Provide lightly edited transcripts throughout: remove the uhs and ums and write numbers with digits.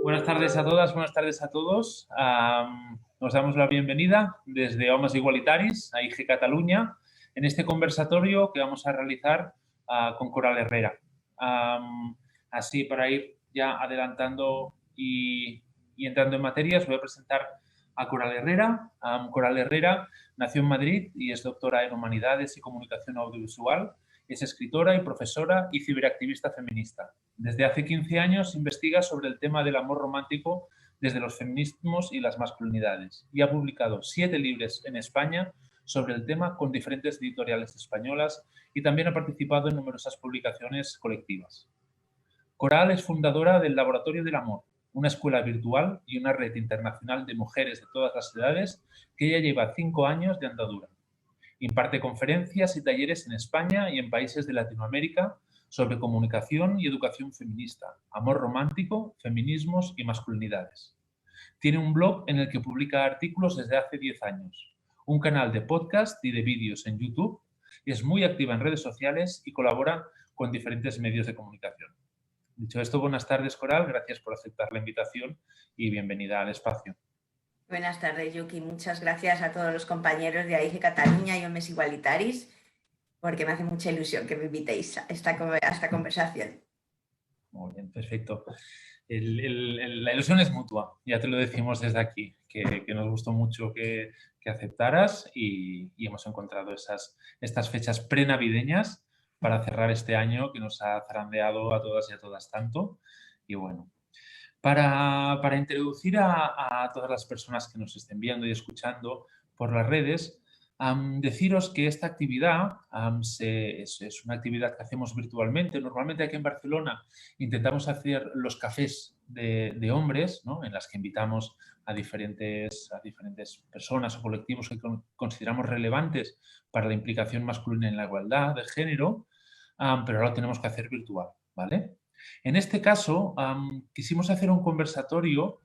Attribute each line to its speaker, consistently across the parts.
Speaker 1: Buenas tardes a todas, buenas tardes a todos. Nos damos la bienvenida desde Homes Igualitaris, a IG Cataluña, en este conversatorio que vamos a realizar con Coral Herrera. Así, para ir ya adelantando y entrando en materia, os voy a presentar a Coral Herrera. Coral Herrera nació en Madrid y es doctora en Humanidades y Comunicación Audiovisual. Es escritora y profesora y ciberactivista feminista. Desde hace 15 años investiga sobre el tema del amor romántico desde los feminismos y las masculinidades y ha publicado 7 libros en España sobre el tema con diferentes editoriales españolas y también ha participado en numerosas publicaciones colectivas. Coral es fundadora del Laboratorio del Amor, una escuela virtual y una red internacional de mujeres de todas las edades que ya lleva 5 años de andadura. Imparte conferencias y talleres en España y en países de Latinoamérica sobre comunicación y educación feminista, amor romántico, feminismos y masculinidades. Tiene un blog en el que publica artículos desde hace 10 años, un canal de podcast y de vídeos en YouTube, y es muy activa en redes sociales y colabora con diferentes medios de comunicación. Dicho esto, buenas tardes, Coral, gracias por aceptar la invitación y bienvenida al espacio.
Speaker 2: Buenas tardes, Yuki. Muchas gracias a todos los compañeros de AIGE Cataluña y Homes Igualitaris, porque me hace mucha ilusión que me invitéis a esta conversación.
Speaker 1: Muy bien, perfecto. La ilusión es mutua, ya te lo decimos desde aquí, que nos gustó mucho que aceptaras y hemos encontrado estas fechas prenavideñas para cerrar este año que nos ha zarandeado a todas y a todas tanto. Y bueno, para introducir a todas las personas que nos estén viendo y escuchando por las redes, deciros que esta actividad es una actividad que hacemos virtualmente. Normalmente aquí en Barcelona intentamos hacer los cafés de hombres, ¿no? En las que invitamos a diferentes personas o colectivos que consideramos relevantes para la implicación masculina en la igualdad de género, pero ahora lo tenemos que hacer virtual, ¿vale? En este caso, quisimos hacer un conversatorio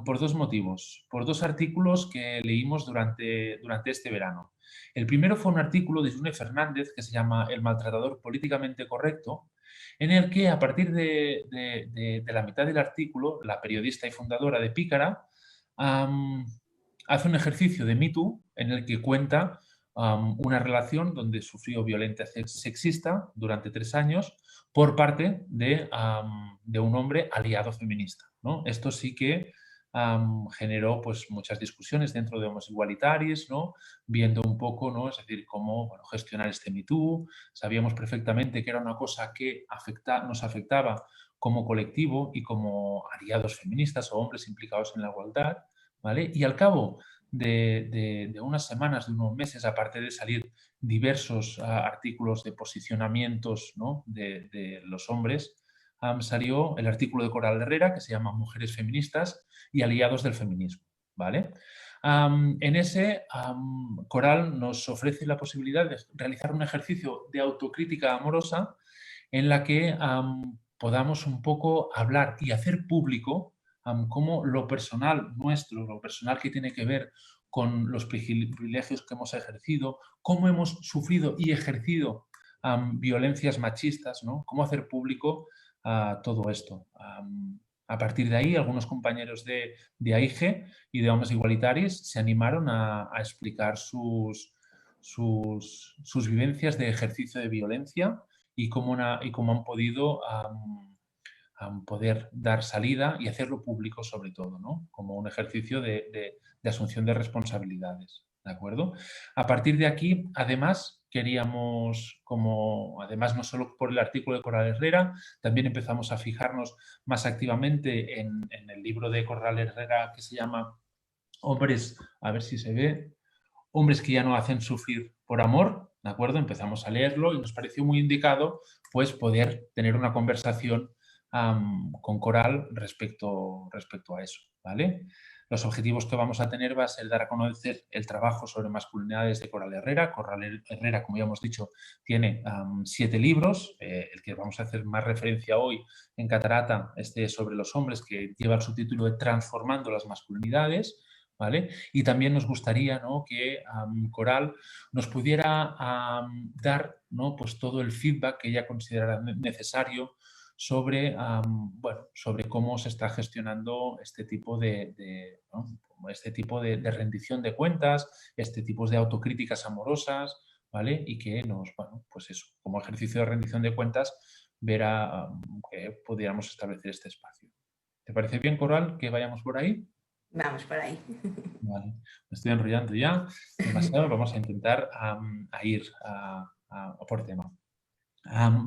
Speaker 1: por dos motivos, por dos artículos que leímos durante este verano. El primero fue un artículo de June Fernández que se llama El maltratador políticamente correcto, en el que a partir de la mitad del artículo, la periodista y fundadora de Pícara hace un ejercicio de Me Too en el que cuenta una relación donde sufrió violencia sexista durante 3 años por parte de un hombre aliado feminista, ¿no? Esto sí que generó pues, muchas discusiones dentro de Homes Igualitaris, ¿no? Viendo un poco, ¿no? Es decir, cómo gestionar este Me Too. Sabíamos perfectamente que era una cosa que nos afectaba como colectivo y como aliados feministas o hombres implicados en la igualdad, ¿vale? Y al cabo de unas semanas, de unos meses, aparte de salir diversos artículos de posicionamientos, ¿no? de los hombres, salió el artículo de Coral Herrera que se llama Mujeres feministas y aliados del feminismo, ¿vale? En ese, Coral nos ofrece la posibilidad de realizar un ejercicio de autocrítica amorosa en la que podamos un poco hablar y hacer público cómo lo personal nuestro, lo personal que tiene que ver con los privilegios que hemos ejercido, cómo hemos sufrido y ejercido violencias machistas, ¿no? Cómo hacer público todo esto. A partir de ahí, algunos compañeros de AIGE y de Homes Igualitaris se animaron a explicar sus vivencias de ejercicio de violencia y cómo han podido poder dar salida y hacerlo público sobre todo, ¿no? Como un ejercicio de asunción de responsabilidades, ¿de acuerdo? A partir de aquí, además, queríamos, además no solo por el artículo de Coral Herrera, también empezamos a fijarnos más activamente en el libro de Coral Herrera que se llama Hombres, a ver si se ve, Hombres que ya no hacen sufrir por amor, ¿de acuerdo? Empezamos a leerlo y nos pareció muy indicado pues poder tener una conversación con Coral respecto a eso, ¿vale? Los objetivos que vamos a tener va a ser dar a conocer el trabajo sobre masculinidades de Coral Herrera. Coral Herrera, como ya hemos dicho, tiene 7 libros. El que vamos a hacer más referencia hoy en Catarata, sobre los hombres, que lleva el subtítulo de Transformando las masculinidades, ¿vale? Y también nos gustaría, ¿no? que Coral nos pudiera dar, ¿no? pues todo el feedback que ella considerara necesario sobre, bueno, sobre cómo se está gestionando este tipo ¿no? Este tipo de rendición de cuentas, este tipo de autocríticas amorosas, ¿vale? Y que nos, bueno, pues eso, como ejercicio de rendición de cuentas, verá que pudiéramos establecer este espacio. ¿Te parece bien, Coral, que vayamos por ahí?
Speaker 2: Vamos por ahí.
Speaker 1: Vale, me estoy enrollando ya demasiado, vamos a intentar a ir a por tema.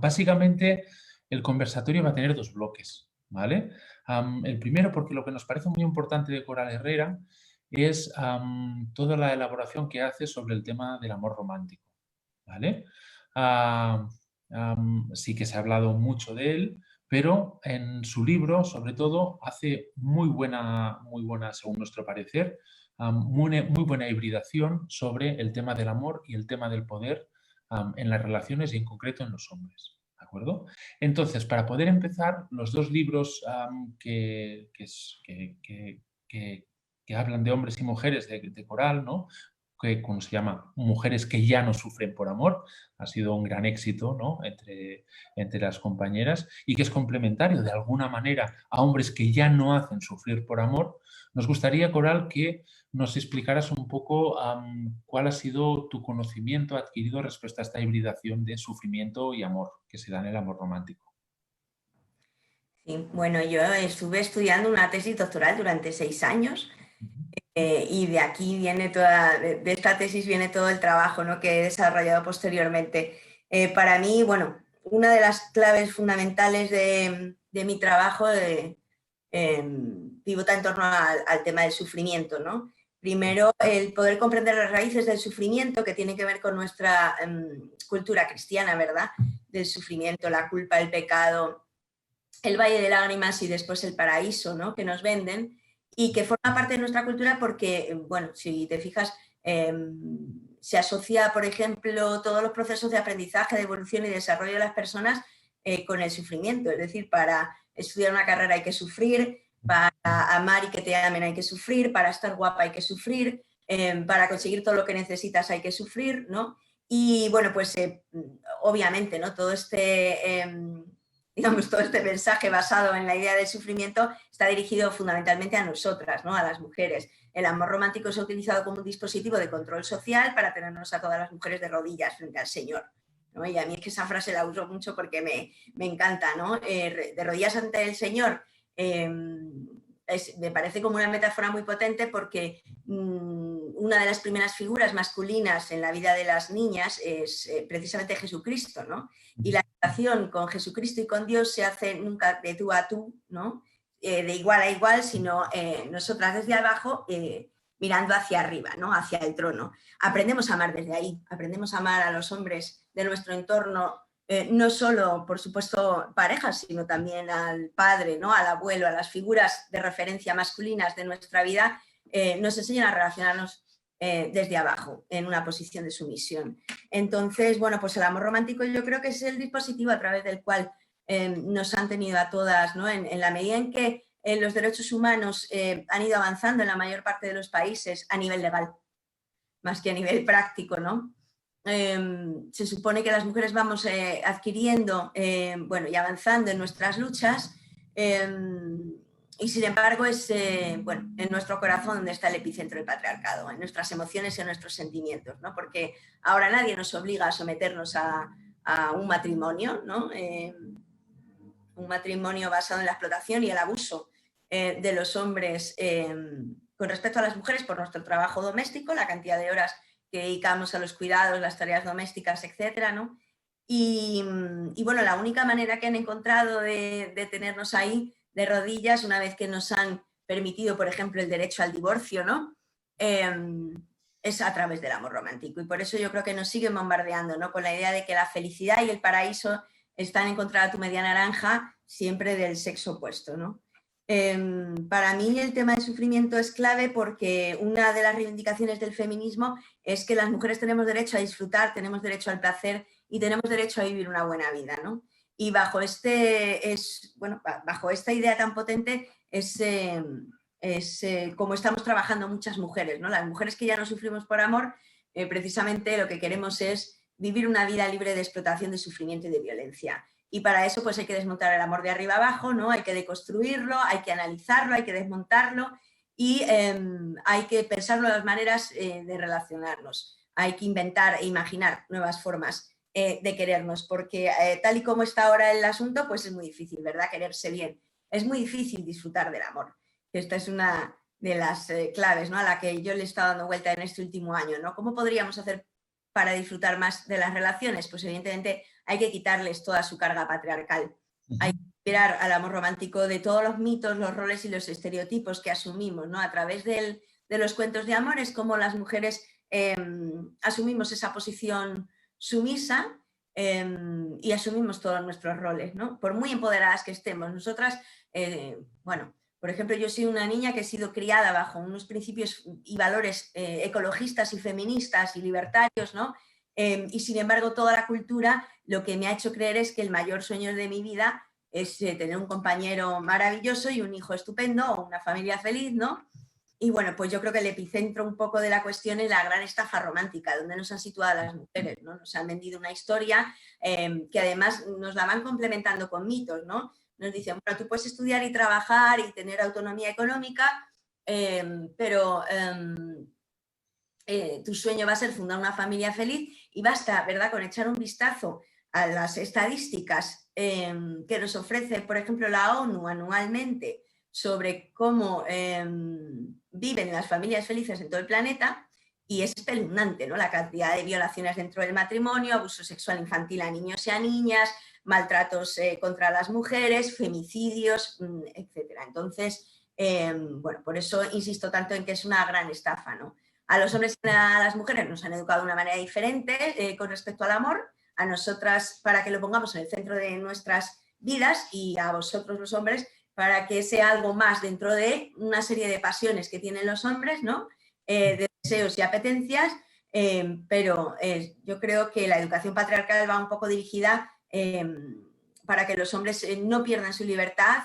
Speaker 1: Básicamente, el conversatorio va a tener dos bloques, ¿vale? El primero, porque lo que nos parece muy importante de Coral Herrera es toda la elaboración que hace sobre el tema del amor romántico, ¿vale? Sí que se ha hablado mucho de él, pero en su libro, sobre todo, hace muy buena, según nuestro parecer, muy buena hibridación sobre el tema del amor y el tema del poder en las relaciones y en concreto en los hombres. ¿De acuerdo? Entonces, para poder empezar, los dos libros que hablan de hombres y mujeres de Coral, ¿no? Que como se llama, Mujeres que ya no sufren por amor, ha sido un gran éxito, ¿no? entre las compañeras y que es complementario de alguna manera a hombres que ya no hacen sufrir por amor. Nos gustaría, Coral, que nos explicaras un poco cuál ha sido tu conocimiento adquirido respecto a esta hibridación de sufrimiento y amor que se da en el amor romántico.
Speaker 2: Sí, bueno, yo estuve estudiando una tesis doctoral durante 6 años y de aquí viene de esta tesis viene todo el trabajo, ¿no?, que he desarrollado posteriormente. Para mí, bueno, una de las claves fundamentales de mi trabajo pivota en torno al tema del sufrimiento, ¿no? Primero, el poder comprender las raíces del sufrimiento, que tiene que ver con nuestra cultura cristiana, ¿verdad? Del sufrimiento, la culpa, el pecado, el valle de lágrimas y después el paraíso, ¿no?, que nos venden y que forma parte de nuestra cultura porque, bueno, si te fijas, se asocia, por ejemplo, todos los procesos de aprendizaje, de evolución y desarrollo de las personas con el sufrimiento. Es decir, para estudiar una carrera hay que sufrir, para amar y que te amen hay que sufrir, para estar guapa hay que sufrir, para conseguir todo lo que necesitas hay que sufrir, ¿no? Y bueno, pues obviamente, ¿no?, todo digamos, todo este mensaje basado en la idea del sufrimiento está dirigido fundamentalmente a nosotras, ¿no?, a las mujeres. El amor romántico se ha utilizado como un dispositivo de control social para tenernos a todas las mujeres de rodillas frente al Señor, ¿no? Y a mí es que esa frase la uso mucho porque me encanta, ¿no? De rodillas ante el Señor. Me parece como una metáfora muy potente porque una de las primeras figuras masculinas en la vida de las niñas es precisamente Jesucristo, ¿no? Y la relación con Jesucristo y con Dios se hace nunca de tú a tú, ¿no?, de igual a igual, sino nosotras desde abajo mirando hacia arriba, ¿no?, hacia el trono. Aprendemos a amar desde ahí, aprendemos a amar a los hombres de nuestro entorno, no solo, por supuesto, parejas, sino también al padre, ¿no?, al abuelo, a las figuras de referencia masculinas de nuestra vida, nos enseñan a relacionarnos desde abajo, en una posición de sumisión. Entonces, bueno, pues el amor romántico yo creo que es el dispositivo a través del cual nos han tenido a todas, ¿no? En la medida en que los derechos humanos han ido avanzando en la mayor parte de los países a nivel legal, más que a nivel práctico, ¿no? Se supone que las mujeres vamos adquiriendo, bueno, y avanzando en nuestras luchas, y sin embargo es, bueno, en nuestro corazón donde está el epicentro del patriarcado, en nuestras emociones y en nuestros sentimientos, ¿no? Porque ahora nadie nos obliga a someternos a un matrimonio, ¿no? Un matrimonio basado en la explotación y el abuso de los hombres con respecto a las mujeres por nuestro trabajo doméstico, la cantidad de horas que dedicamos a los cuidados, las tareas domésticas, etcétera, ¿no? Y bueno, la única manera que han encontrado de tenernos ahí de rodillas, una vez que nos han permitido, por ejemplo, el derecho al divorcio, ¿no? Es a través del amor romántico. Y por eso yo creo que nos siguen bombardeando, ¿no?, con la idea de que la felicidad y el paraíso están encontrar tu media naranja siempre del sexo opuesto, ¿no? Para mí el tema del sufrimiento es clave porque una de las reivindicaciones del feminismo es que las mujeres tenemos derecho a disfrutar, tenemos derecho al placer y tenemos derecho a vivir una buena vida, ¿no? Y bajo esta idea tan potente es como estamos trabajando muchas mujeres, ¿no? Las mujeres que ya no sufrimos por amor, precisamente lo que queremos es vivir una vida libre de explotación, de sufrimiento y de violencia. Y para eso pues hay que desmontar el amor de arriba abajo, ¿no? Hay que deconstruirlo, hay que analizarlo, hay que desmontarlo y hay que pensar nuevas maneras de relacionarnos. Hay que inventar e imaginar nuevas formas de querernos, porque tal y como está ahora el asunto, pues es muy difícil, ¿verdad? Quererse bien. Es muy difícil disfrutar del amor. Esta es una de las claves, ¿no? A la que yo le he estado dando vuelta en este último año, ¿no? ¿Cómo podríamos hacer para disfrutar más de las relaciones? Pues evidentemente hay que quitarles toda su carga patriarcal. Hay que liberar al amor romántico de todos los mitos, los roles y los estereotipos que asumimos, ¿no? A través de los cuentos de amor es como las mujeres asumimos esa posición sumisa y asumimos todos nuestros roles, ¿no? Por muy empoderadas que estemos. Nosotras, bueno, por ejemplo, yo soy una niña que he sido criada bajo unos principios y valores ecologistas y feministas y libertarios, ¿no? Y sin embargo, toda la cultura lo que me ha hecho creer es que el mayor sueño de mi vida es tener un compañero maravilloso y un hijo estupendo o una familia feliz, ¿no? Y bueno, pues yo creo que el epicentro un poco de la cuestión es la gran estafa romántica, donde nos han situado a las mujeres, ¿no? Nos han vendido una historia que además nos la van complementando con mitos, ¿no? Nos dicen, bueno, tú puedes estudiar y trabajar y tener autonomía económica, pero tu sueño va a ser fundar una familia feliz y basta, ¿verdad?, con echar un vistazo a las estadísticas que nos ofrece, por ejemplo, la ONU anualmente sobre cómo viven las familias felices en todo el planeta, y es espeluznante, ¿no? La cantidad de violaciones dentro del matrimonio, abuso sexual infantil a niños y a niñas, maltratos contra las mujeres, femicidios, etc. Entonces, bueno, por eso insisto tanto en que es una gran estafa, ¿no? A los hombres y a las mujeres nos han educado de una manera diferente con respecto al amor, a nosotras para que lo pongamos en el centro de nuestras vidas y a vosotros los hombres para que sea algo más dentro de una serie de pasiones que tienen los hombres, ¿no? De deseos y apetencias, pero yo creo que la educación patriarcal va un poco dirigida para que los hombres no pierdan su libertad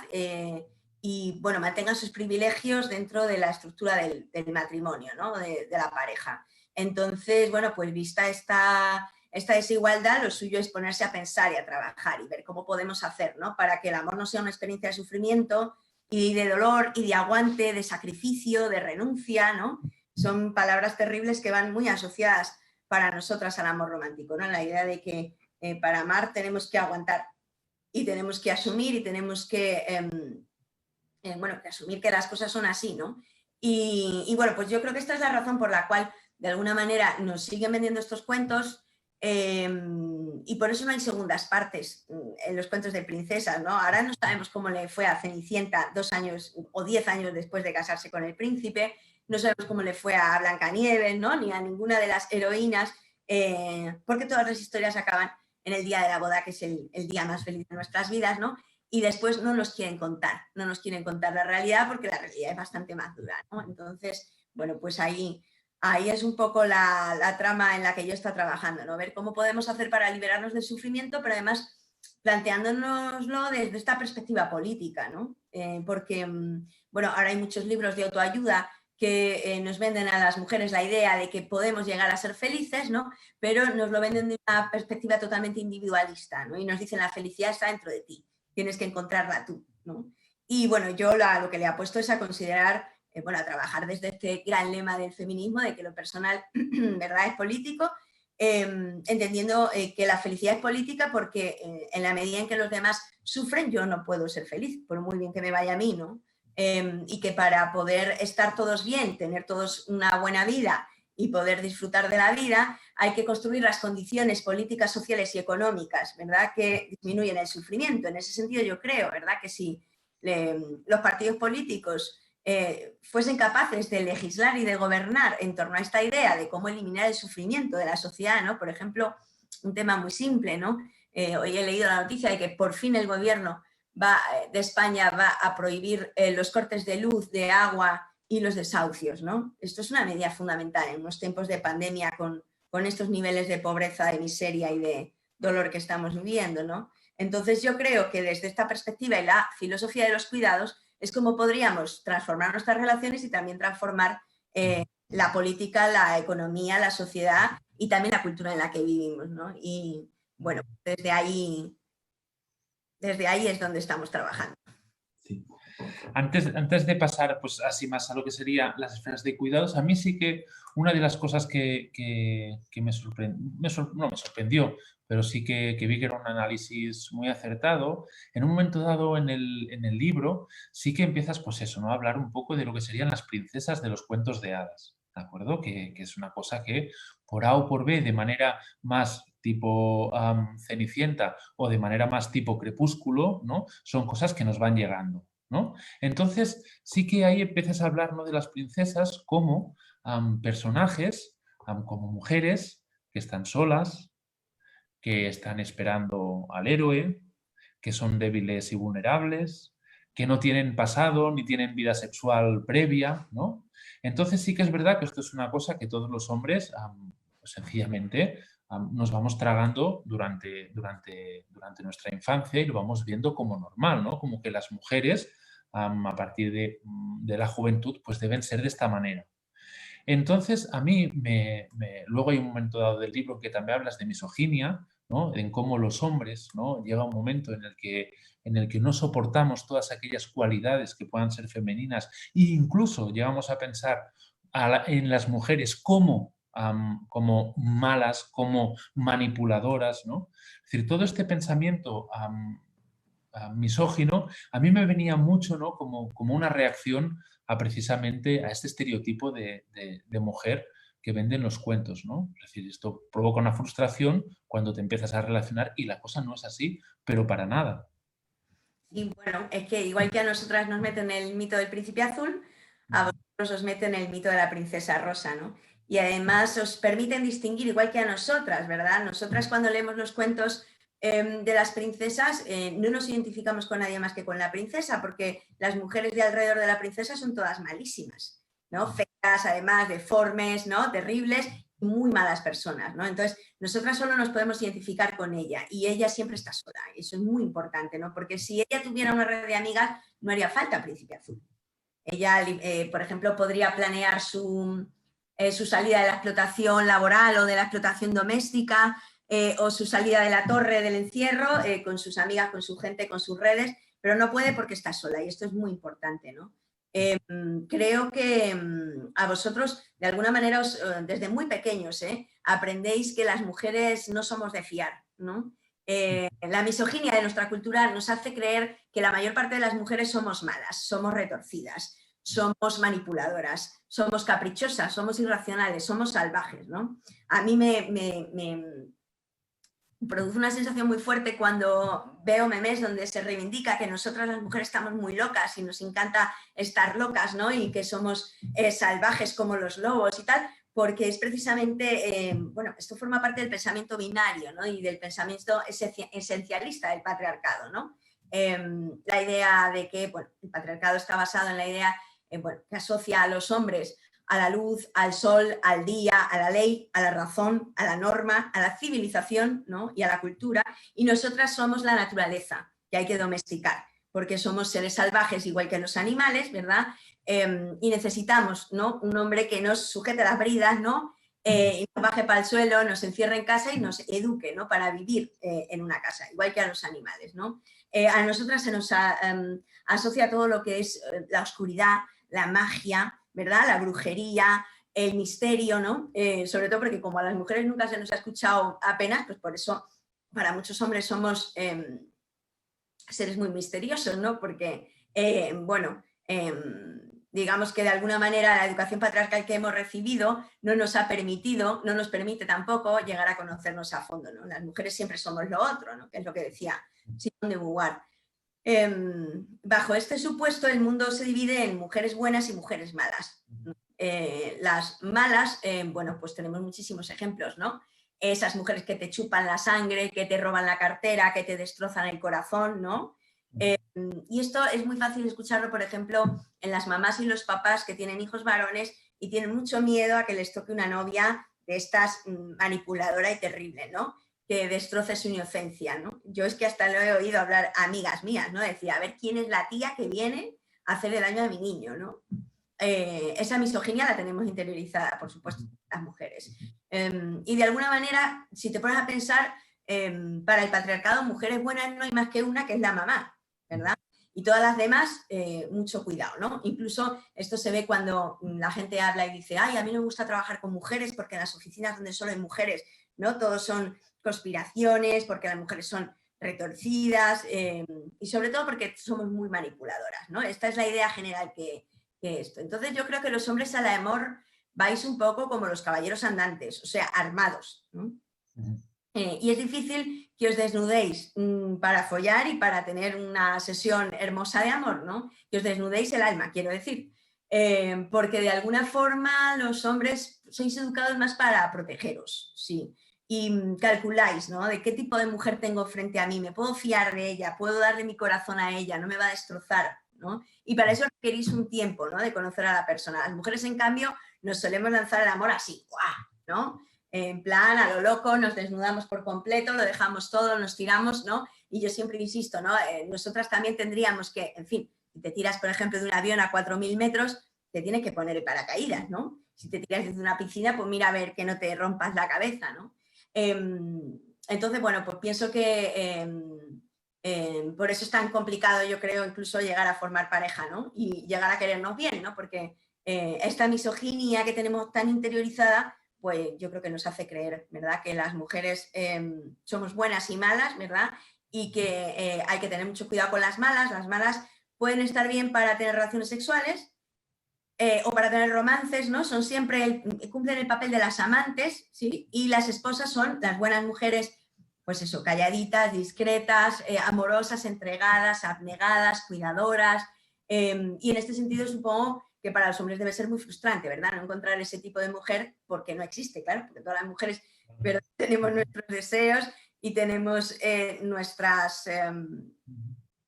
Speaker 2: y bueno, mantengan sus privilegios dentro de la estructura del matrimonio, ¿no? de la pareja. Entonces, bueno, pues vista esta desigualdad, lo suyo es ponerse a pensar y a trabajar y ver cómo podemos hacer, ¿no? Para que el amor no sea una experiencia de sufrimiento y de dolor y de aguante, de sacrificio, de renuncia, ¿no? Son palabras terribles que van muy asociadas para nosotras al amor romántico, ¿no? La idea de que para amar tenemos que aguantar y tenemos que asumir y tenemos que bueno, que asumir que las cosas son así, ¿no? Y bueno, pues yo creo que esta es la razón por la cual de alguna manera nos siguen vendiendo estos cuentos y por eso no hay segundas partes en los cuentos de princesas, ¿no? Ahora no sabemos cómo le fue a Cenicienta 2 años o 10 años después de casarse con el príncipe, no sabemos cómo le fue a Blancanieves, ¿no? Ni a ninguna de las heroínas, porque todas las historias acaban en el día de la boda, que es el día más feliz de nuestras vidas, ¿no? Y después no nos quieren contar la realidad porque la realidad es bastante más dura, ¿no? Entonces, bueno, pues ahí es un poco la trama en la que yo estoy trabajando, ¿no? Ver cómo podemos hacer para liberarnos del sufrimiento, pero además planteándonoslo desde esta perspectiva política, ¿no? Porque, bueno, ahora hay muchos libros de autoayuda que nos venden a las mujeres la idea de que podemos llegar a ser felices, ¿no? Pero nos lo venden de una perspectiva totalmente individualista, ¿no? Y nos dicen la felicidad está dentro de ti, tienes que encontrarla tú, ¿no? Y bueno, yo lo que le apuesto es a considerar, bueno, a trabajar desde este gran lema del feminismo, de que lo personal, ¿verdad?, es político, entendiendo que la felicidad es política porque en la medida en que los demás sufren, yo no puedo ser feliz, por muy bien que me vaya a mí, ¿no? Y que para poder estar todos bien, tener todos una buena vida y poder disfrutar de la vida, hay que construir las condiciones políticas, sociales y económicas, ¿verdad?, que disminuyen el sufrimiento. En ese sentido yo creo, ¿verdad?, que si los partidos políticos fuesen capaces de legislar y de gobernar en torno a esta idea de cómo eliminar el sufrimiento de la sociedad, ¿no? Por ejemplo, un tema muy simple, ¿no? Hoy he leído la noticia de que por fin el gobierno de España va a prohibir los cortes de luz, de agua y los desahucios, ¿no? Esto es una medida fundamental en unos tiempos de pandemia con estos niveles de pobreza, de miseria y de dolor que estamos viviendo, ¿no? Entonces yo creo que desde esta perspectiva y la filosofía de los cuidados es como podríamos transformar nuestras relaciones y también transformar la política, la economía, la sociedad y también la cultura en la que vivimos, ¿no? Y bueno, desde ahí desde ahí es donde estamos trabajando.
Speaker 1: Sí. Antes de pasar pues, así más a lo que serían las esferas de cuidados, a mí sí que una de las cosas que me sorprendió, pero sí que vi que era un análisis muy acertado, en un momento dado en el libro sí que empiezas pues eso, ¿no? A hablar un poco de lo que serían las princesas de los cuentos de hadas, ¿de acuerdo? Que es una cosa que por A o por B, de manera más tipo Cenicienta o de manera más tipo Crepúsculo, ¿no? Son cosas que nos van llegando, ¿no? Entonces, sí que ahí empiezas a hablar, ¿no?, de las princesas como personajes, como mujeres que están solas, que están esperando al héroe, que son débiles y vulnerables, que no tienen pasado ni tienen vida sexual previa, ¿no? Entonces sí que es verdad que esto es una cosa que todos los hombres pues sencillamente nos vamos tragando durante nuestra infancia y lo vamos viendo como normal, ¿no? Como que las mujeres a partir de la juventud pues deben ser de esta manera. Entonces, a mí, luego hay un momento dado del libro que también hablas de misoginia, ¿no? En cómo los hombres, ¿no? Llega un momento en el que no soportamos todas aquellas cualidades que puedan ser femeninas e incluso llegamos a pensar en las mujeres como, como malas, como manipuladoras, ¿no? Es decir, todo este pensamiento misógino a mí me venía mucho, ¿no?, como una reacción precisamente a este estereotipo de mujer que venden los cuentos, ¿no? Es decir, esto provoca una frustración cuando te empiezas a relacionar y la cosa no es así, pero para nada.
Speaker 2: Y bueno, es que igual que a nosotras nos meten el mito del príncipe azul, a vosotros os meten el mito de la princesa rosa, ¿no? Y además os permiten distinguir igual que a nosotras, ¿verdad? Nosotras cuando leemos los cuentos de las princesas no nos identificamos con nadie más que con la princesa, porque las mujeres de alrededor de la princesa son todas malísimas, ¿no? Feas, además, deformes, ¿no? Terribles, muy malas personas, ¿no? Entonces, nosotras solo nos podemos identificar con ella y ella siempre está sola. Eso es muy importante, ¿no? Porque si ella tuviera una red de amigas, no haría falta Príncipe Azul. Ella, por ejemplo, podría planear su salida de la explotación laboral o de la explotación doméstica o su salida de la torre del encierro con sus amigas, con su gente, con sus redes, pero no puede porque está sola y esto es muy importante, ¿no? Creo que a vosotros, de alguna manera, desde muy pequeños, aprendéis que las mujeres no somos de fiar, ¿no? La misoginia de nuestra cultura nos hace creer que la mayor parte de las mujeres somos malas, somos retorcidas, somos manipuladoras, somos caprichosas, somos irracionales, somos salvajes, ¿no? A mí me produce una sensación muy fuerte cuando veo memes donde se reivindica que nosotras las mujeres estamos muy locas y nos encanta estar locas, ¿no? Y que somos salvajes como los lobos y tal, porque es precisamente, bueno, esto forma parte del pensamiento binario, ¿no? Y del pensamiento esencialista del patriarcado, ¿no? La idea de que, bueno, el patriarcado está basado en la idea, bueno, que asocia a los hombres a la luz, al sol, al día, a la ley, a la razón, a la norma, a la civilización, ¿no? Y a la cultura. Y nosotras somos la naturaleza, que hay que domesticar, porque somos seres salvajes igual que los animales, ¿verdad? Y necesitamos, ¿no?, un hombre que nos sujete las bridas, ¿no? Y nos baje para el suelo, nos encierre en casa y nos eduque, ¿no?, para vivir en una casa, igual que a los animales, ¿no? A nosotras se nos asocia todo lo que es la oscuridad, la magia, ¿verdad? La brujería, el misterio, ¿no? Sobre todo porque como a las mujeres nunca se nos ha escuchado apenas, pues por eso para muchos hombres somos seres muy misteriosos, ¿no? Porque, bueno, digamos que de alguna manera la educación patriarcal que hemos recibido no nos ha permitido, no nos permite tampoco llegar a conocernos a fondo, ¿no? Las mujeres siempre somos lo otro, ¿no? Que es lo que decía Simone de Beauvoir. Bajo este supuesto, el mundo se divide en mujeres buenas y mujeres malas. Las malas, bueno, pues tenemos muchísimos ejemplos, ¿no? Esas mujeres que te chupan la sangre, que te roban la cartera, que te destrozan el corazón, ¿no? Y esto es muy fácil escucharlo, por ejemplo, en las mamás y los papás que tienen hijos varones y tienen mucho miedo a que les toque una novia de estas manipuladora y terrible, ¿no? Que destroce su inocencia, ¿no? Yo es que hasta lo he oído hablar a amigas mías, ¿no? Decía, a ver quién es la tía que viene a hacerle daño a mi niño, ¿no? Esa misoginia la tenemos interiorizada, por supuesto, las mujeres. Y de alguna manera, si te pones a pensar, para el patriarcado, mujeres buenas no hay más que una, que es la mamá, ¿verdad? Y todas las demás, mucho cuidado, ¿no? Incluso esto se ve cuando la gente habla y dice, ay, a mí no me gusta trabajar con mujeres porque en las oficinas donde solo hay mujeres, ¿no? Todos son conspiraciones, porque las mujeres son retorcidas, y sobre todo porque somos muy manipuladoras, ¿no? Esta es la idea general que esto. Entonces yo creo que los hombres al amor vais un poco como los caballeros andantes, o sea, armados, ¿no? Y es difícil que os desnudéis para follar y para tener una sesión hermosa de amor, ¿no? Que os desnudéis el alma, quiero decir. Porque de alguna forma los hombres sois educados más para protegeros, sí. Y calculáis, ¿no? De qué tipo de mujer tengo frente a mí, me puedo fiar de ella, puedo darle mi corazón a ella, no me va a destrozar, ¿no? Y para eso requerís un tiempo, ¿no? De conocer a la persona. Las mujeres, en cambio, nos solemos lanzar el amor así, ¡guau! ¿No? En plan, a lo loco, nos desnudamos por completo, lo dejamos todo, nos tiramos, ¿no? Y yo siempre insisto, ¿no? Nosotras también tendríamos que, en fin, si te tiras, por ejemplo, de un avión a 4.000 metros, te tienes que poner el paracaídas, ¿no? Si te tiras desde una piscina, pues mira a ver que no te rompas la cabeza, ¿no? Entonces, bueno, pues pienso que por eso es tan complicado, yo creo, incluso llegar a formar pareja, ¿no? Y llegar a querernos bien, ¿no? Porque esta misoginia que tenemos tan interiorizada, pues yo creo que nos hace creer, ¿verdad? Que las mujeres somos buenas y malas, ¿verdad? Y que hay que tener mucho cuidado con las malas. Las malas pueden estar bien para tener relaciones sexuales o para tener romances, ¿no? Son siempre, cumplen el papel de las amantes, ¿sí? Y las esposas son las buenas mujeres, pues eso, calladitas, discretas, amorosas, entregadas, abnegadas, cuidadoras. Y en este sentido supongo que para los hombres debe ser muy frustrante, ¿verdad? No encontrar ese tipo de mujer porque no existe, claro, porque todas las mujeres, ¿verdad? Tenemos nuestros deseos y tenemos nuestras,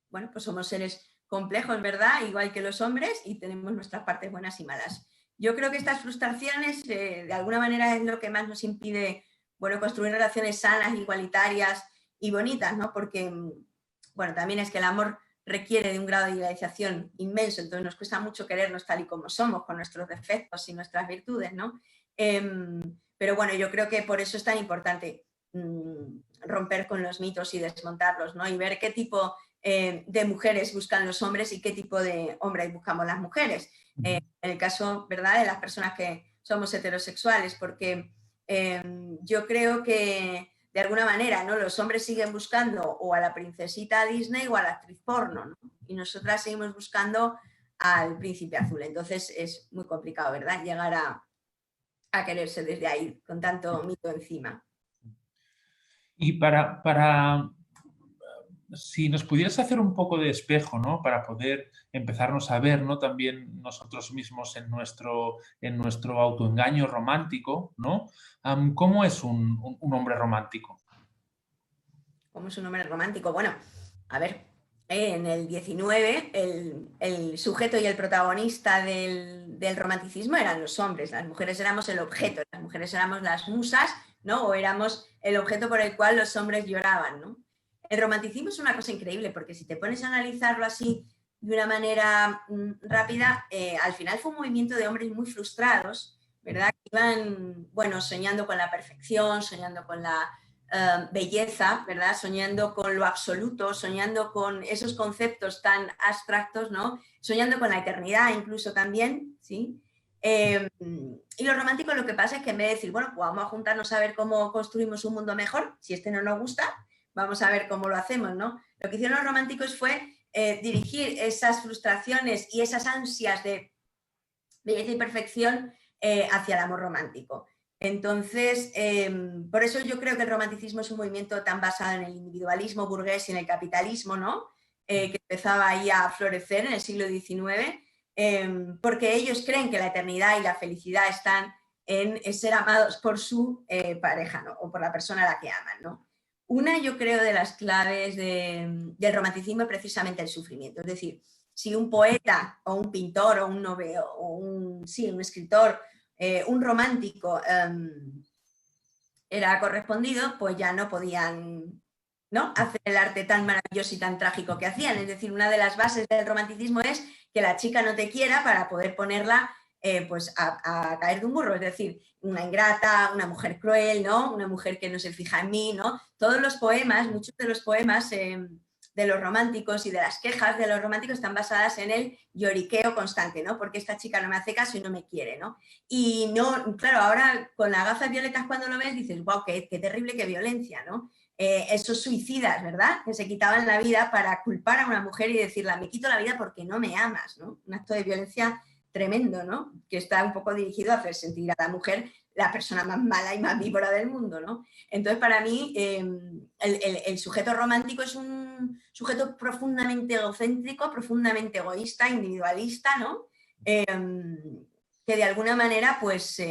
Speaker 2: bueno, pues somos seres complejos, ¿verdad? Igual que los hombres, y tenemos nuestras partes buenas y malas. Yo creo que estas frustraciones, de alguna manera, es lo que más nos impide, bueno, construir relaciones sanas, igualitarias y bonitas, ¿no? Porque, bueno, también es que el amor requiere de un grado de idealización inmenso, entonces nos cuesta mucho querernos tal y como somos, con nuestros defectos y nuestras virtudes, ¿no? Pero bueno, yo creo que por eso es tan importante romper con los mitos y desmontarlos, ¿no? Y ver qué tipo de mujeres buscan los hombres y qué tipo de hombres buscamos las mujeres. En el caso, ¿verdad?, de las personas que somos heterosexuales, porque yo creo que de alguna manera, ¿no? Los hombres siguen buscando o a la princesita Disney o a la actriz porno, ¿no? Y nosotras seguimos buscando al príncipe azul. Entonces es muy complicado, ¿verdad?, llegar a quererse desde ahí, con tanto mito encima.
Speaker 1: Y si nos pudieras hacer un poco de espejo, ¿no? Para poder empezarnos a ver, ¿no? También nosotros mismos en nuestro autoengaño romántico, ¿no? ¿Cómo es un hombre romántico?
Speaker 2: ¿Cómo es un hombre romántico? Bueno, a ver, en el 19 el sujeto y el protagonista del romanticismo eran los hombres, las mujeres éramos el objeto, las mujeres éramos las musas, ¿no? O éramos el objeto por el cual los hombres lloraban, ¿no? El romanticismo es una cosa increíble, porque si te pones a analizarlo así de una manera rápida, al final fue un movimiento de hombres muy frustrados, ¿verdad? Que iban, bueno, soñando con la perfección, soñando con la belleza, ¿verdad? Soñando con lo absoluto, soñando con esos conceptos tan abstractos, ¿no? Soñando con la eternidad incluso también, ¿sí? Y lo romántico lo que pasa es que en vez de decir, bueno, pues vamos a juntarnos a ver cómo construimos un mundo mejor, si este no nos gusta, vamos a ver cómo lo hacemos, ¿no? Lo que hicieron los románticos fue dirigir esas frustraciones y esas ansias de belleza y perfección hacia el amor romántico. Entonces, por eso yo creo que el romanticismo es un movimiento tan basado en el individualismo burgués y en el capitalismo, ¿no? Que empezaba ahí a florecer en el siglo XIX, porque ellos creen que la eternidad y la felicidad están en ser amados por su pareja, ¿no? O por la persona a la que aman, ¿no? Una, yo creo, de las claves del romanticismo es precisamente el sufrimiento. Es decir, si un poeta o un pintor o un novelo o un escritor, un romántico era correspondido, pues ya no podían, ¿no?, hacer el arte tan maravilloso y tan trágico que hacían. Es decir, una de las bases del romanticismo es que la chica no te quiera para poder ponerla pues a caer de un burro, es decir, una ingrata, una mujer cruel, ¿no? Una mujer que no se fija en mí, ¿no? Todos los poemas, muchos de los poemas de los románticos y de las quejas de los románticos están basadas en el lloriqueo constante, ¿no? Porque esta chica no me hace caso y no me quiere, ¿no? Y no, claro, ahora con las gafas violetas cuando lo ves dices, wow, qué terrible, qué violencia, ¿no? Esos suicidas, ¿verdad? Que se quitaban la vida para culpar a una mujer y decirle, me quito la vida porque no me amas, ¿no? Un acto de violencia tremendo, ¿no? Que está un poco dirigido a hacer sentir a la mujer la persona más mala y más víbora del mundo, ¿no? Entonces, para mí, el sujeto romántico es un sujeto profundamente egocéntrico, profundamente egoísta, individualista, ¿no? Que de alguna manera, pues,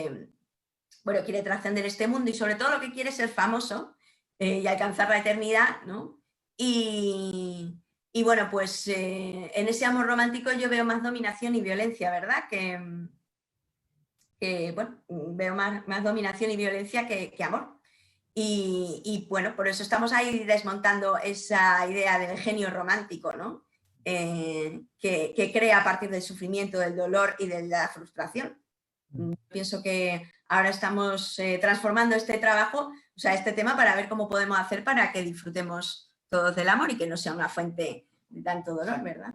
Speaker 2: bueno, quiere trascender este mundo y sobre todo lo que quiere es ser famoso y alcanzar la eternidad, ¿no? Y bueno, pues en ese amor romántico yo veo más dominación y violencia, ¿verdad? Bueno, veo más dominación y violencia que amor. Y bueno, por eso estamos ahí desmontando esa idea del genio romántico, ¿no? Que crea a partir del sufrimiento, del dolor y de la frustración. Pienso que ahora estamos transformando este trabajo, o sea, este tema para ver cómo podemos hacer para que disfrutemos todos del amor y que no sea una fuente de tanto dolor, ¿verdad?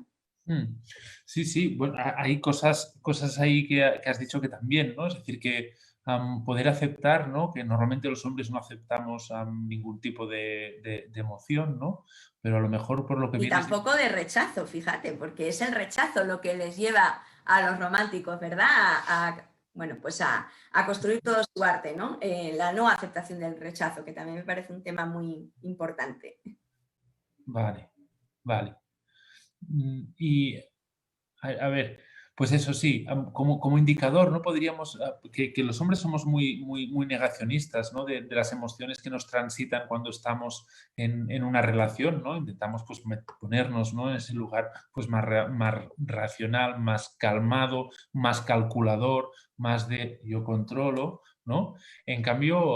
Speaker 1: Sí, sí, bueno, hay cosas ahí que has dicho que también, ¿no? Es decir, que poder aceptar, ¿no? Que normalmente los hombres no aceptamos ningún tipo de emoción, ¿no? Pero a lo mejor por lo que
Speaker 2: Y
Speaker 1: vienes...
Speaker 2: tampoco de rechazo, fíjate, porque es el rechazo lo que les lleva a los románticos, ¿verdad? Bueno, pues a construir todo su arte, ¿no? La no aceptación del rechazo, que también me parece un tema muy importante.
Speaker 1: Vale, vale. Y a ver, pues eso sí, como indicador, ¿no? Podríamos, que los hombres somos muy negacionistas, ¿no? De las emociones que nos transitan cuando estamos en una relación, ¿no? Intentamos pues ponernos, ¿no? En ese lugar pues más racional, más calmado, más calculador, más de yo controlo, ¿no? En cambio,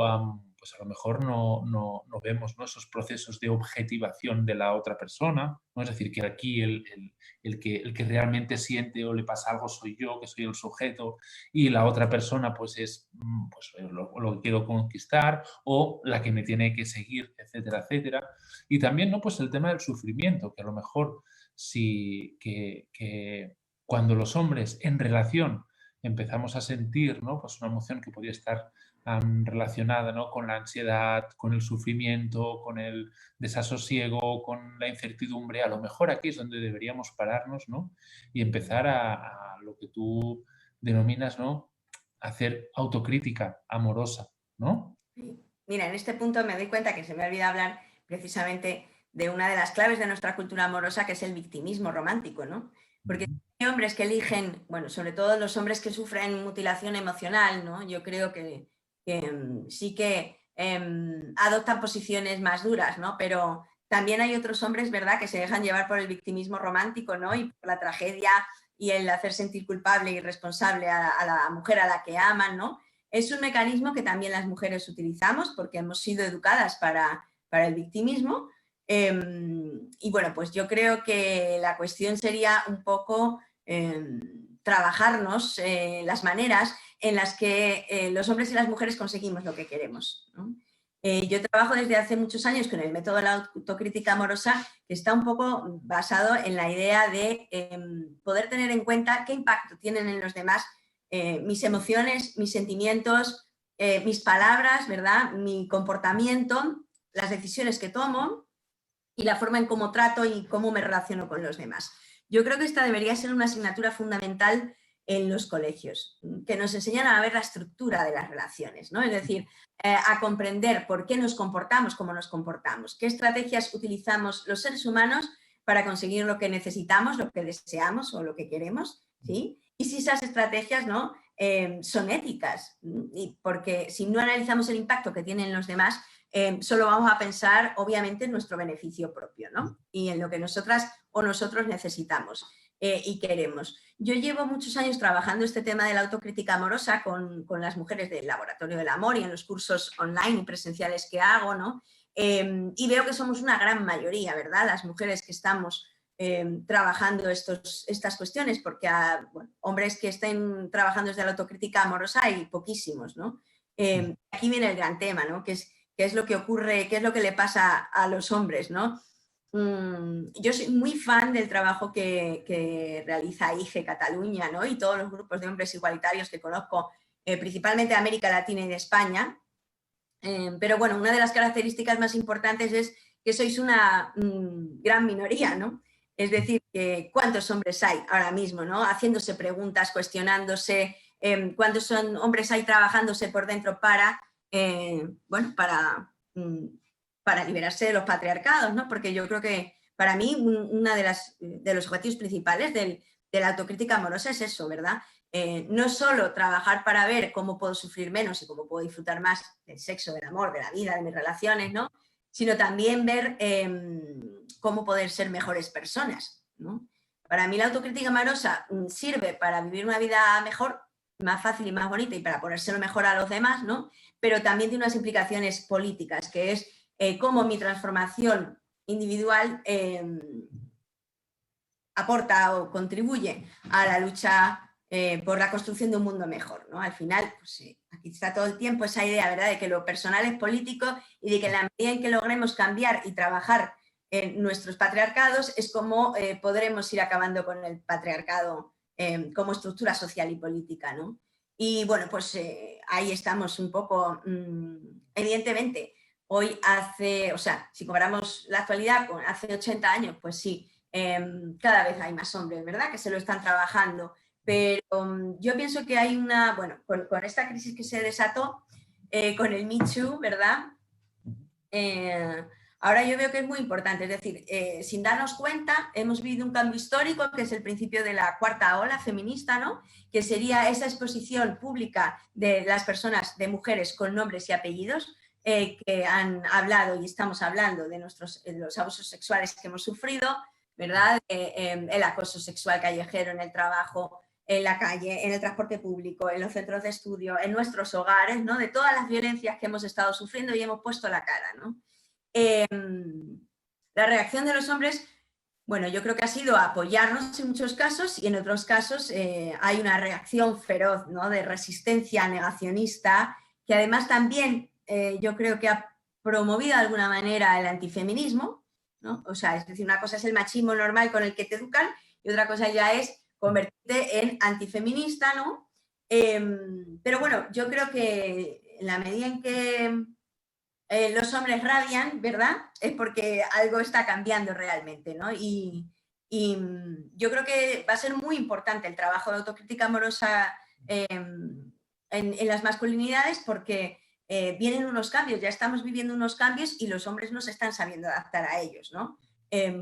Speaker 1: pues a lo mejor no vemos, ¿no? Esos procesos de objetivación de la otra persona, ¿no? Es decir, que aquí el que realmente siente o le pasa algo soy yo, que soy el sujeto, y la otra persona pues es pues, lo que quiero conquistar o la que me tiene que seguir, etcétera, etcétera. Y también, ¿no? Pues el tema del sufrimiento, que a lo mejor sí que cuando los hombres en relación empezamos a sentir, ¿no? Pues una emoción que podría estar relacionada, ¿no? Con la ansiedad, con el sufrimiento, con el desasosiego, con la incertidumbre, a lo mejor aquí es donde deberíamos pararnos, ¿no? Y empezar a lo que tú denominas, ¿no? Hacer autocrítica amorosa, ¿no?
Speaker 2: Mira, en este punto me doy cuenta que se me olvida hablar precisamente de una de las claves de nuestra cultura amorosa, que es el victimismo romántico, ¿no? Porque hay hombres que eligen, bueno, sobre todo los hombres que sufren mutilación emocional, ¿no? Yo creo que sí que adoptan posiciones más duras, ¿no? Pero también hay otros hombres, ¿verdad?, que se dejan llevar por el victimismo romántico, ¿no? Y por la tragedia y el hacer sentir culpable y responsable a la mujer a la que aman, ¿no? Es un mecanismo que también las mujeres utilizamos porque hemos sido educadas para el victimismo. Y bueno, pues yo creo que la cuestión sería un poco trabajarnos las maneras en las que los hombres y las mujeres conseguimos lo que queremos, ¿no? Yo trabajo desde hace muchos años con el método de la autocrítica amorosa, que está un poco basado en la idea de poder tener en cuenta qué impacto tienen en los demás mis emociones, mis sentimientos, mis palabras, ¿verdad? Mi comportamiento, las decisiones que tomo y la forma en cómo trato y cómo me relaciono con los demás. Yo creo que esta debería ser una asignatura fundamental en los colegios, que nos enseñan a ver la estructura de las relaciones, ¿no? Es decir, a comprender por qué nos comportamos como nos comportamos, qué estrategias utilizamos los seres humanos para conseguir lo que necesitamos, lo que deseamos o lo que queremos, ¿sí? Y si esas estrategias, ¿no? Son éticas, porque si no analizamos el impacto que tienen los demás, solo vamos a pensar, obviamente, en nuestro beneficio propio, ¿no? Y en lo que nosotras o nosotros necesitamos y queremos. Yo llevo muchos años trabajando este tema de la autocrítica amorosa con las mujeres del Laboratorio del Amor y en los cursos online y presenciales que hago, ¿no? Y veo que somos una gran mayoría, ¿verdad? Las mujeres que estamos trabajando estas cuestiones, porque bueno, hombres que estén trabajando desde la autocrítica amorosa hay poquísimos, ¿no? Aquí viene el gran tema, ¿no? ¿Qué es lo que ocurre, qué es lo que le pasa a los hombres, ¿no? Yo soy muy fan del trabajo que realiza IGE Cataluña, ¿no? Y todos los grupos de hombres igualitarios que conozco, principalmente de América Latina y de España. Pero bueno, una de las características más importantes es que sois una gran minoría, ¿no? Es decir, ¿cuántos hombres hay ahora mismo, ¿no? Haciéndose preguntas, cuestionándose, cuántos hombres hay trabajándose por dentro para, bueno, para liberarse de los patriarcados, ¿no? Porque yo creo que para mí uno de los objetivos principales de la autocrítica amorosa es eso, ¿verdad? No solo trabajar para ver cómo puedo sufrir menos y cómo puedo disfrutar más del sexo, del amor, de la vida, de mis relaciones, ¿no? Sino también ver cómo poder ser mejores personas, ¿no? Para mí la autocrítica amorosa sirve para vivir una vida mejor, más fácil y más bonita y para ponérselo mejor a los demás, ¿no? Pero también tiene unas implicaciones políticas, que es cómo mi transformación individual aporta o contribuye a la lucha por la construcción de un mundo mejor, ¿no? Al final, pues, aquí está todo el tiempo esa idea, ¿verdad?, de que lo personal es político y de que en la medida en que logremos cambiar y trabajar en nuestros patriarcados es como podremos ir acabando con el patriarcado como estructura social y política, ¿no? Y bueno, pues ahí estamos un poco, evidentemente, hoy o sea, si comparamos la actualidad con hace 80 años, pues sí, cada vez hay más hombres, ¿verdad?, que se lo están trabajando. Pero yo pienso que hay bueno, con esta crisis que se desató, con el Me Too, ¿verdad? Ahora yo veo que es muy importante, es decir, sin darnos cuenta, hemos vivido un cambio histórico, que es el principio de la cuarta ola feminista, ¿no? Que sería esa exposición pública de las personas, de mujeres con nombres y apellidos, que han hablado y estamos hablando de los abusos sexuales que hemos sufrido, ¿verdad? El acoso sexual callejero en el trabajo, en la calle, en el transporte público, en los centros de estudio, en nuestros hogares, ¿no? De todas las violencias que hemos estado sufriendo y hemos puesto la cara, ¿no? La reacción de los hombres, bueno, yo creo que ha sido apoyarnos en muchos casos y en otros casos hay una reacción feroz, ¿no?, de resistencia negacionista, que además también yo creo que ha promovido de alguna manera el antifeminismo, ¿no? O sea, es decir, una cosa es el machismo normal con el que te educan y otra cosa ya es convertirte en antifeminista, ¿no? Pero bueno, yo creo que en la medida en que los hombres radian, ¿verdad?, es porque algo está cambiando realmente, ¿no? Y yo creo que va a ser muy importante el trabajo de autocrítica amorosa en las masculinidades porque vienen unos cambios, ya estamos viviendo unos cambios y los hombres no se están sabiendo adaptar a ellos, ¿no?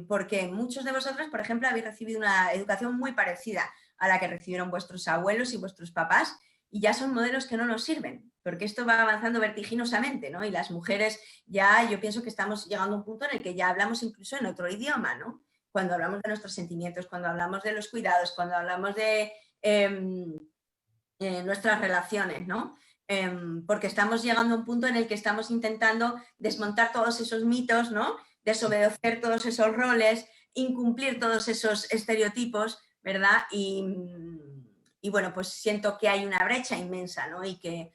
Speaker 2: Porque muchos de vosotros, por ejemplo, habéis recibido una educación muy parecida a la que recibieron vuestros abuelos y vuestros papás y ya son modelos que no nos sirven, porque esto va avanzando vertiginosamente, ¿no? Y las mujeres ya, yo pienso que estamos llegando a un punto en el que ya hablamos incluso en otro idioma, ¿no? Cuando hablamos de nuestros sentimientos, cuando hablamos de los cuidados, cuando hablamos de nuestras relaciones, ¿no? Porque estamos llegando a un punto en el que estamos intentando desmontar todos esos mitos, ¿no?, desobedecer todos esos roles, incumplir todos esos estereotipos, ¿verdad? Y bueno, pues siento que hay una brecha inmensa, ¿no? Y que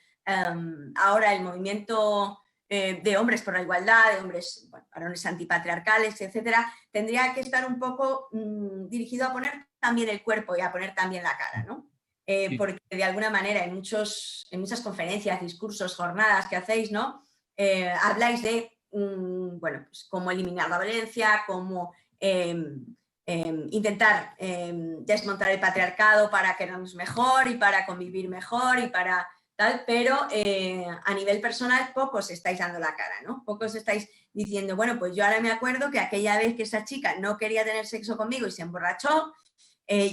Speaker 2: ahora el movimiento de hombres por la igualdad, de hombres, bueno, varones antipatriarcales, etcétera, tendría que estar un poco dirigido a poner también el cuerpo y a poner también la cara, ¿no? Porque de alguna manera en muchas conferencias, discursos, jornadas que hacéis, ¿no? Habláis de bueno, pues cómo eliminar la violencia, cómo intentar desmontar el patriarcado para querernos mejor y para convivir mejor y para tal, pero a nivel personal pocos estáis dando la cara, ¿no? Pocos estáis diciendo, bueno, pues yo ahora me acuerdo que aquella vez que esa chica no quería tener sexo conmigo y se emborrachó,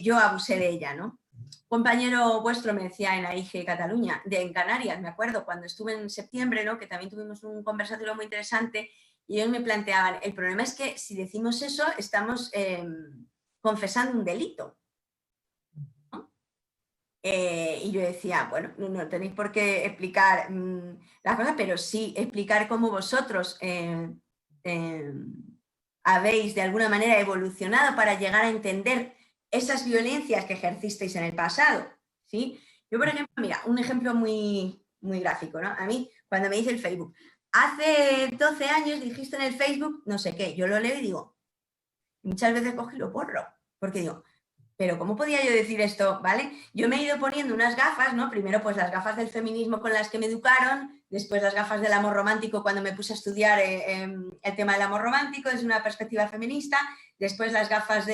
Speaker 2: yo abusé de ella, ¿no? Compañero vuestro me decía en la IGE Cataluña, en Canarias, me acuerdo, cuando estuve en septiembre, ¿no?, que también tuvimos un conversatorio muy interesante y ellos me planteaban, el problema es que si decimos eso estamos confesando un delito, ¿no? Y yo decía, bueno, no tenéis por qué explicar las cosas, pero sí explicar cómo vosotros habéis de alguna manera evolucionado para llegar a entender esas violencias que ejercisteis en el pasado, ¿sí? Yo, por ejemplo, mira, un ejemplo muy, muy gráfico, ¿no? A mí, cuando me dice el Facebook, hace 12 años dijiste en el Facebook no sé qué, yo lo leo y digo, muchas veces cojo y lo borro, porque digo, pero ¿cómo podía yo decir esto? ¿Vale? Yo me he ido poniendo unas gafas, ¿no? Primero pues las gafas del feminismo con las que me educaron, después las gafas del amor romántico cuando me puse a estudiar el tema del amor romántico desde una perspectiva feminista, después las gafas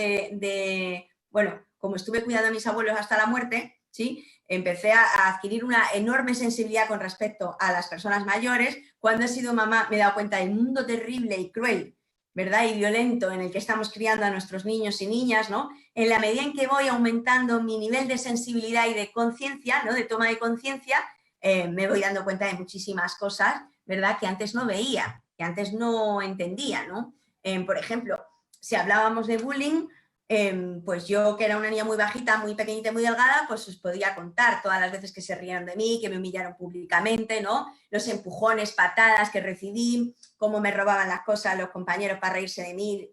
Speaker 2: bueno, como estuve cuidando a mis abuelos hasta la muerte, ¿sí? Empecé a adquirir una enorme sensibilidad con respecto a las personas mayores. Cuando he sido mamá me he dado cuenta del mundo terrible y cruel, ¿verdad? Y violento en el que estamos criando a nuestros niños y niñas, ¿no? En la medida en que voy aumentando mi nivel de sensibilidad y de conciencia, ¿no? De toma de conciencia, me voy dando cuenta de muchísimas cosas, ¿verdad? Que antes no veía, que antes no entendía, ¿no? Por ejemplo, si hablábamos de bullying, pues yo, que era una niña muy bajita, muy pequeñita y muy delgada, pues os podía contar todas las veces que se rieron de mí, que me humillaron públicamente, ¿no? Los empujones, patadas que recibí, cómo me robaban las cosas los compañeros para reírse de mí,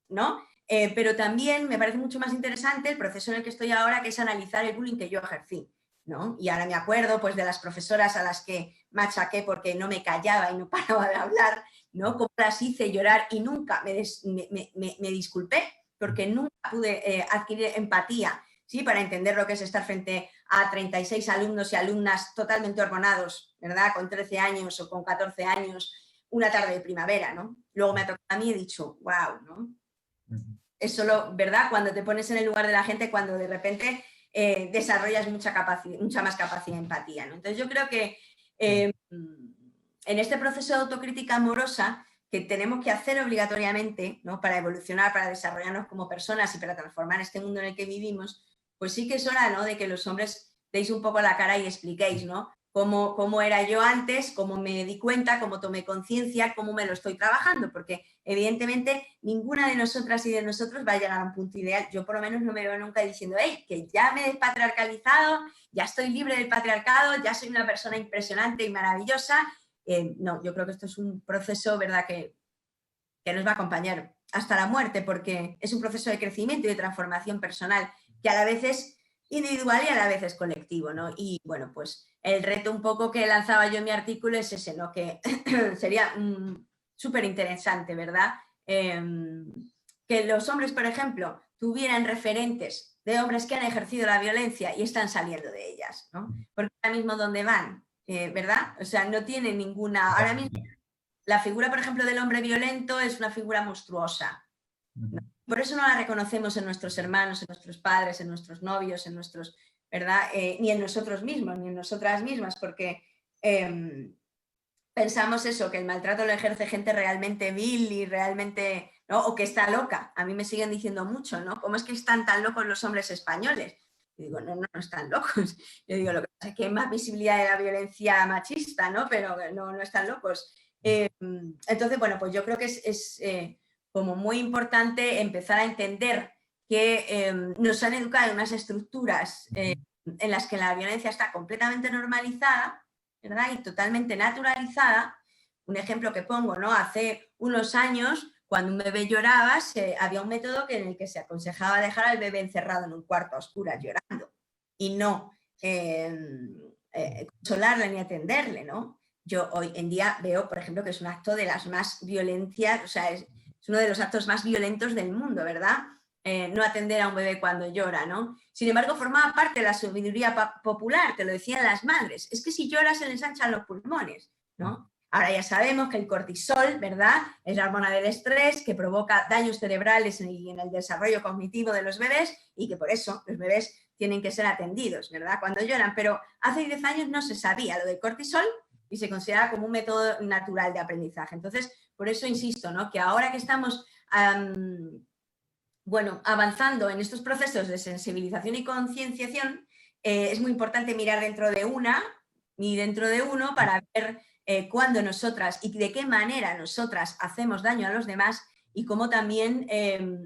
Speaker 2: ¿no? Pero también me parece mucho más interesante el proceso en el que estoy ahora, que es analizar el bullying que yo ejercí, ¿no? Y ahora me acuerdo pues de las profesoras a las que machaqué porque no me callaba y no paraba de hablar, ¿no? Cómo las hice llorar y nunca me disculpé, porque nunca pude adquirir empatía, ¿sí? Para entender lo que es estar frente a 36 alumnos y alumnas totalmente hormonados, ¿verdad? Con 13 años o con 14 años, una tarde de primavera, ¿no? Luego me ha tocado a mí y he dicho, wow, ¿no? Es solo, ¿verdad? Cuando te pones en el lugar de la gente, cuando de repente desarrollas mucha más capacidad de empatía, ¿no? Entonces yo creo que en este proceso de autocrítica amorosa que tenemos que hacer obligatoriamente, ¿no? Para evolucionar, para desarrollarnos como personas y para transformar este mundo en el que vivimos, pues sí que es hora, ¿no? De que los hombres deis un poco la cara y expliquéis, ¿no? Cómo era yo antes, cómo me di cuenta, cómo tomé conciencia, cómo me lo estoy trabajando, porque evidentemente ninguna de nosotras y de nosotros va a llegar a un punto ideal. Yo por lo menos no me veo nunca diciendo, hey, que ya me he despatriarcalizado, ya estoy libre del patriarcado, ya soy una persona impresionante y maravillosa. No, yo creo que esto es un proceso, ¿verdad?, que nos va a acompañar hasta la muerte, porque es un proceso de crecimiento y de transformación personal, que a la vez es individual y a la vez es colectivo, ¿no? Y bueno, pues el reto un poco que lanzaba yo en mi artículo es ese, ¿no? Que sería súper interesante, ¿verdad? Que los hombres, por ejemplo, tuvieran referentes de hombres que han ejercido la violencia y están saliendo de ellas, ¿no? Porque ahora mismo, ¿dónde van? ¿Verdad? O sea, no tienen ninguna... Ahora mismo la figura, por ejemplo, del hombre violento es una figura monstruosa, ¿no? Por eso no la reconocemos en nuestros hermanos, en nuestros padres, en nuestros novios, en nuestros, ¿verdad? Ni en nosotros mismos, ni en nosotras mismas, porque pensamos eso, que el maltrato lo ejerce gente realmente vil y realmente, ¿no? O que está loca. A mí me siguen diciendo mucho, ¿no? ¿Cómo es que están tan locos los hombres españoles? Yo digo, no están locos. Yo digo, lo que pasa es que hay más visibilidad de la violencia machista, ¿no? Pero no están locos. Entonces, bueno, pues yo creo que es como muy importante empezar a entender que nos han educado en unas estructuras en las que la violencia está completamente normalizada, ¿verdad? Y totalmente naturalizada. Un ejemplo que pongo, ¿no? Hace unos años, cuando un bebé lloraba, había un método en el que se aconsejaba dejar al bebé encerrado en un cuarto a oscuras llorando y no consolarle ni atenderle, ¿no? Yo hoy en día veo, por ejemplo, que es un acto de las más violencias, o sea, es uno de los actos más violentos del mundo, ¿verdad? No atender a un bebé cuando llora, ¿no? Sin embargo, formaba parte de la sabiduría popular, te lo decían las madres, es que si llora se le ensanchan los pulmones, ¿no? Ahora ya sabemos que el cortisol, ¿verdad?, es la hormona del estrés que provoca daños cerebrales en el desarrollo cognitivo de los bebés y que por eso los bebés tienen que ser atendidos, ¿verdad?, cuando lloran. Pero hace 10 años no se sabía lo del cortisol y se consideraba como un método natural de aprendizaje. Entonces, por eso insisto, ¿no?, que ahora que estamos bueno, avanzando en estos procesos de sensibilización y concienciación, es muy importante mirar dentro de una y dentro de uno para ver cuándo nosotras y de qué manera nosotras hacemos daño a los demás y cómo también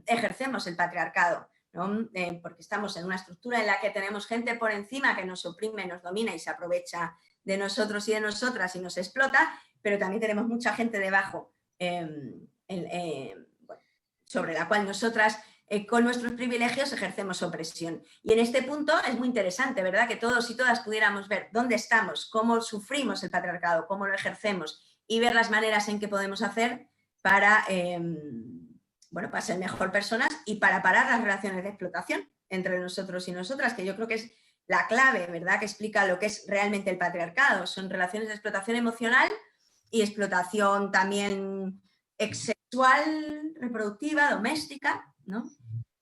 Speaker 2: ejercemos el patriarcado, ¿no? Porque estamos en una estructura en la que tenemos gente por encima que nos oprime, nos domina y se aprovecha de nosotros y de nosotras y nos explota, pero también tenemos mucha gente debajo sobre la cual nosotras con nuestros privilegios ejercemos opresión. Y en este punto es muy interesante, ¿verdad? Que todos y todas pudiéramos ver dónde estamos, cómo sufrimos el patriarcado, cómo lo ejercemos y ver las maneras en que podemos hacer para, bueno, para ser mejor personas y para parar las relaciones de explotación entre nosotros y nosotras, que yo creo que es la clave, ¿verdad? Que explica lo que es realmente el patriarcado. Son relaciones de explotación emocional y explotación también sexual, reproductiva, doméstica, ¿no?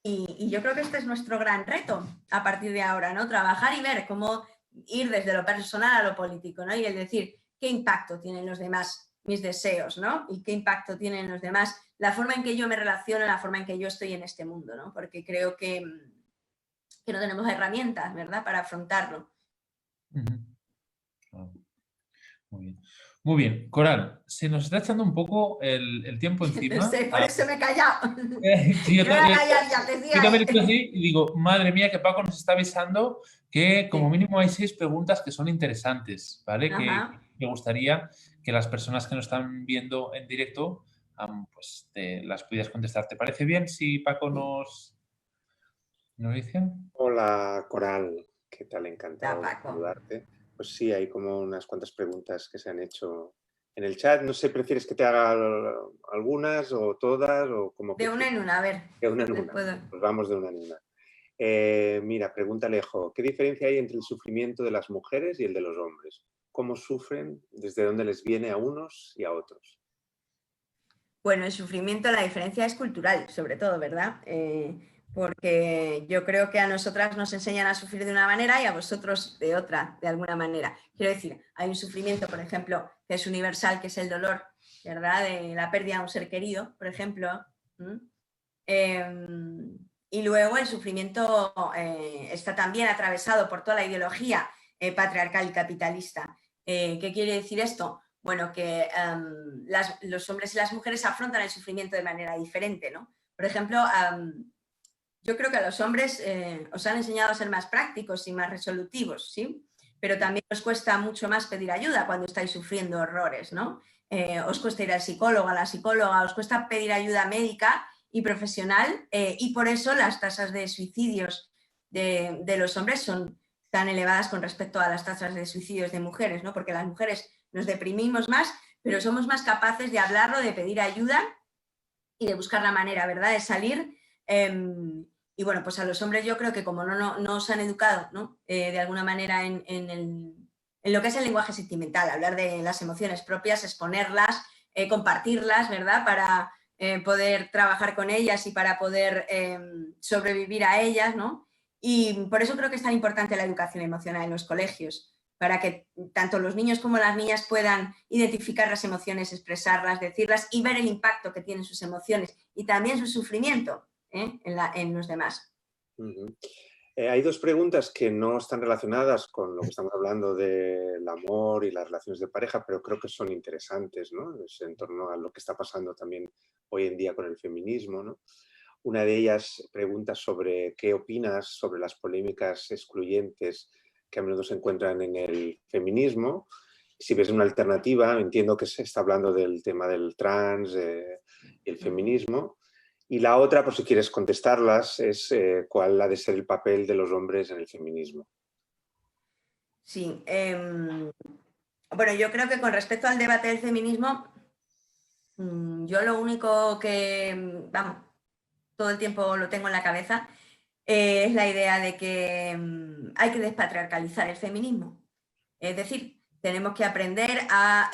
Speaker 2: Y yo creo que este es nuestro gran reto a partir de ahora, ¿no? Trabajar y ver cómo ir desde lo personal a lo político, ¿no? Y el decir qué impacto tienen los demás mis deseos, ¿no? Y qué impacto tienen los demás la forma en que yo me relaciono, la forma en que yo estoy en este mundo, ¿no? Porque creo que no tenemos herramientas, ¿verdad?, para afrontarlo.
Speaker 1: Muy bien. Muy bien, Coral, se nos está echando un poco el tiempo encima.
Speaker 2: No sé, por eso me he callado.
Speaker 1: Sí, yo
Speaker 2: Me voy a callar ya,
Speaker 1: también he hecho así y digo, madre mía, que Paco nos está avisando que como mínimo hay 6 preguntas que son interesantes, ¿vale? Que me gustaría que las personas que nos están viendo en directo pues las pudieras contestar. ¿Te parece bien si Paco nos dice?
Speaker 3: Hola, Coral. ¿Qué tal? Encantado
Speaker 2: Hola,
Speaker 3: de
Speaker 2: Paco.
Speaker 3: saludarte. Pues sí, hay como unas cuantas preguntas que se han hecho en el chat. No sé, ¿prefieres que te haga algunas o todas? O como
Speaker 2: De una en una, a ver.
Speaker 3: De una en una. Pues vamos de una en una. Mira, pregunta Alejo. ¿Qué diferencia hay entre el sufrimiento de las mujeres y el de los hombres? ¿Cómo sufren? ¿Desde dónde les viene a unos y a otros?
Speaker 2: Bueno, el sufrimiento, la diferencia es cultural, sobre todo, ¿verdad? Porque yo creo que a nosotras nos enseñan a sufrir de una manera y a vosotros de otra, de alguna manera. Quiero decir, hay un sufrimiento, por ejemplo, que es universal, que es el dolor, ¿verdad? De la pérdida de un ser querido, por ejemplo. Y luego el sufrimiento está también atravesado por toda la ideología patriarcal y capitalista. ¿Qué quiere decir esto? Bueno, que los hombres y las mujeres afrontan el sufrimiento de manera diferente, ¿no? Por ejemplo, yo creo que a los hombres os han enseñado a ser más prácticos y más resolutivos, ¿sí? Pero también os cuesta mucho más pedir ayuda cuando estáis sufriendo horrores, ¿no? Os cuesta ir al psicólogo, a la psicóloga, os cuesta pedir ayuda médica y profesional y por eso las tasas de suicidios de los hombres son tan elevadas con respecto a las tasas de suicidios de mujeres, ¿no? Porque las mujeres nos deprimimos más, pero somos más capaces de hablarlo, de pedir ayuda y de buscar la manera, ¿verdad?, de salir. Y bueno, pues a los hombres yo creo que como no os han educado, ¿no? De alguna manera en lo que es el lenguaje sentimental, hablar de las emociones propias, exponerlas, compartirlas, ¿verdad?, para poder trabajar con ellas y para poder sobrevivir a ellas, ¿no? Y por eso creo que es tan importante la educación emocional en los colegios, para que tanto los niños como las niñas puedan identificar las emociones, expresarlas, decirlas y ver el impacto que tienen sus emociones y también su sufrimiento en los demás.
Speaker 3: Hay 2 preguntas que no están relacionadas con lo que estamos hablando del amor y las relaciones de pareja, pero creo que son interesantes, ¿no? Es en torno a lo que está pasando también hoy en día con el feminismo, ¿no? Una de ellas pregunta sobre qué opinas sobre las polémicas excluyentes que a menudo se encuentran en el feminismo. Si ves una alternativa, entiendo que se está hablando del tema del trans y el feminismo. Y la otra, por si quieres contestarlas, es cuál ha de ser el papel de los hombres en el feminismo.
Speaker 2: Sí. Bueno, yo creo que con respecto al debate del feminismo, yo lo único que, vamos, todo el tiempo lo tengo en la cabeza, es la idea de que hay que despatriarcalizar el feminismo. Es decir, tenemos que aprender a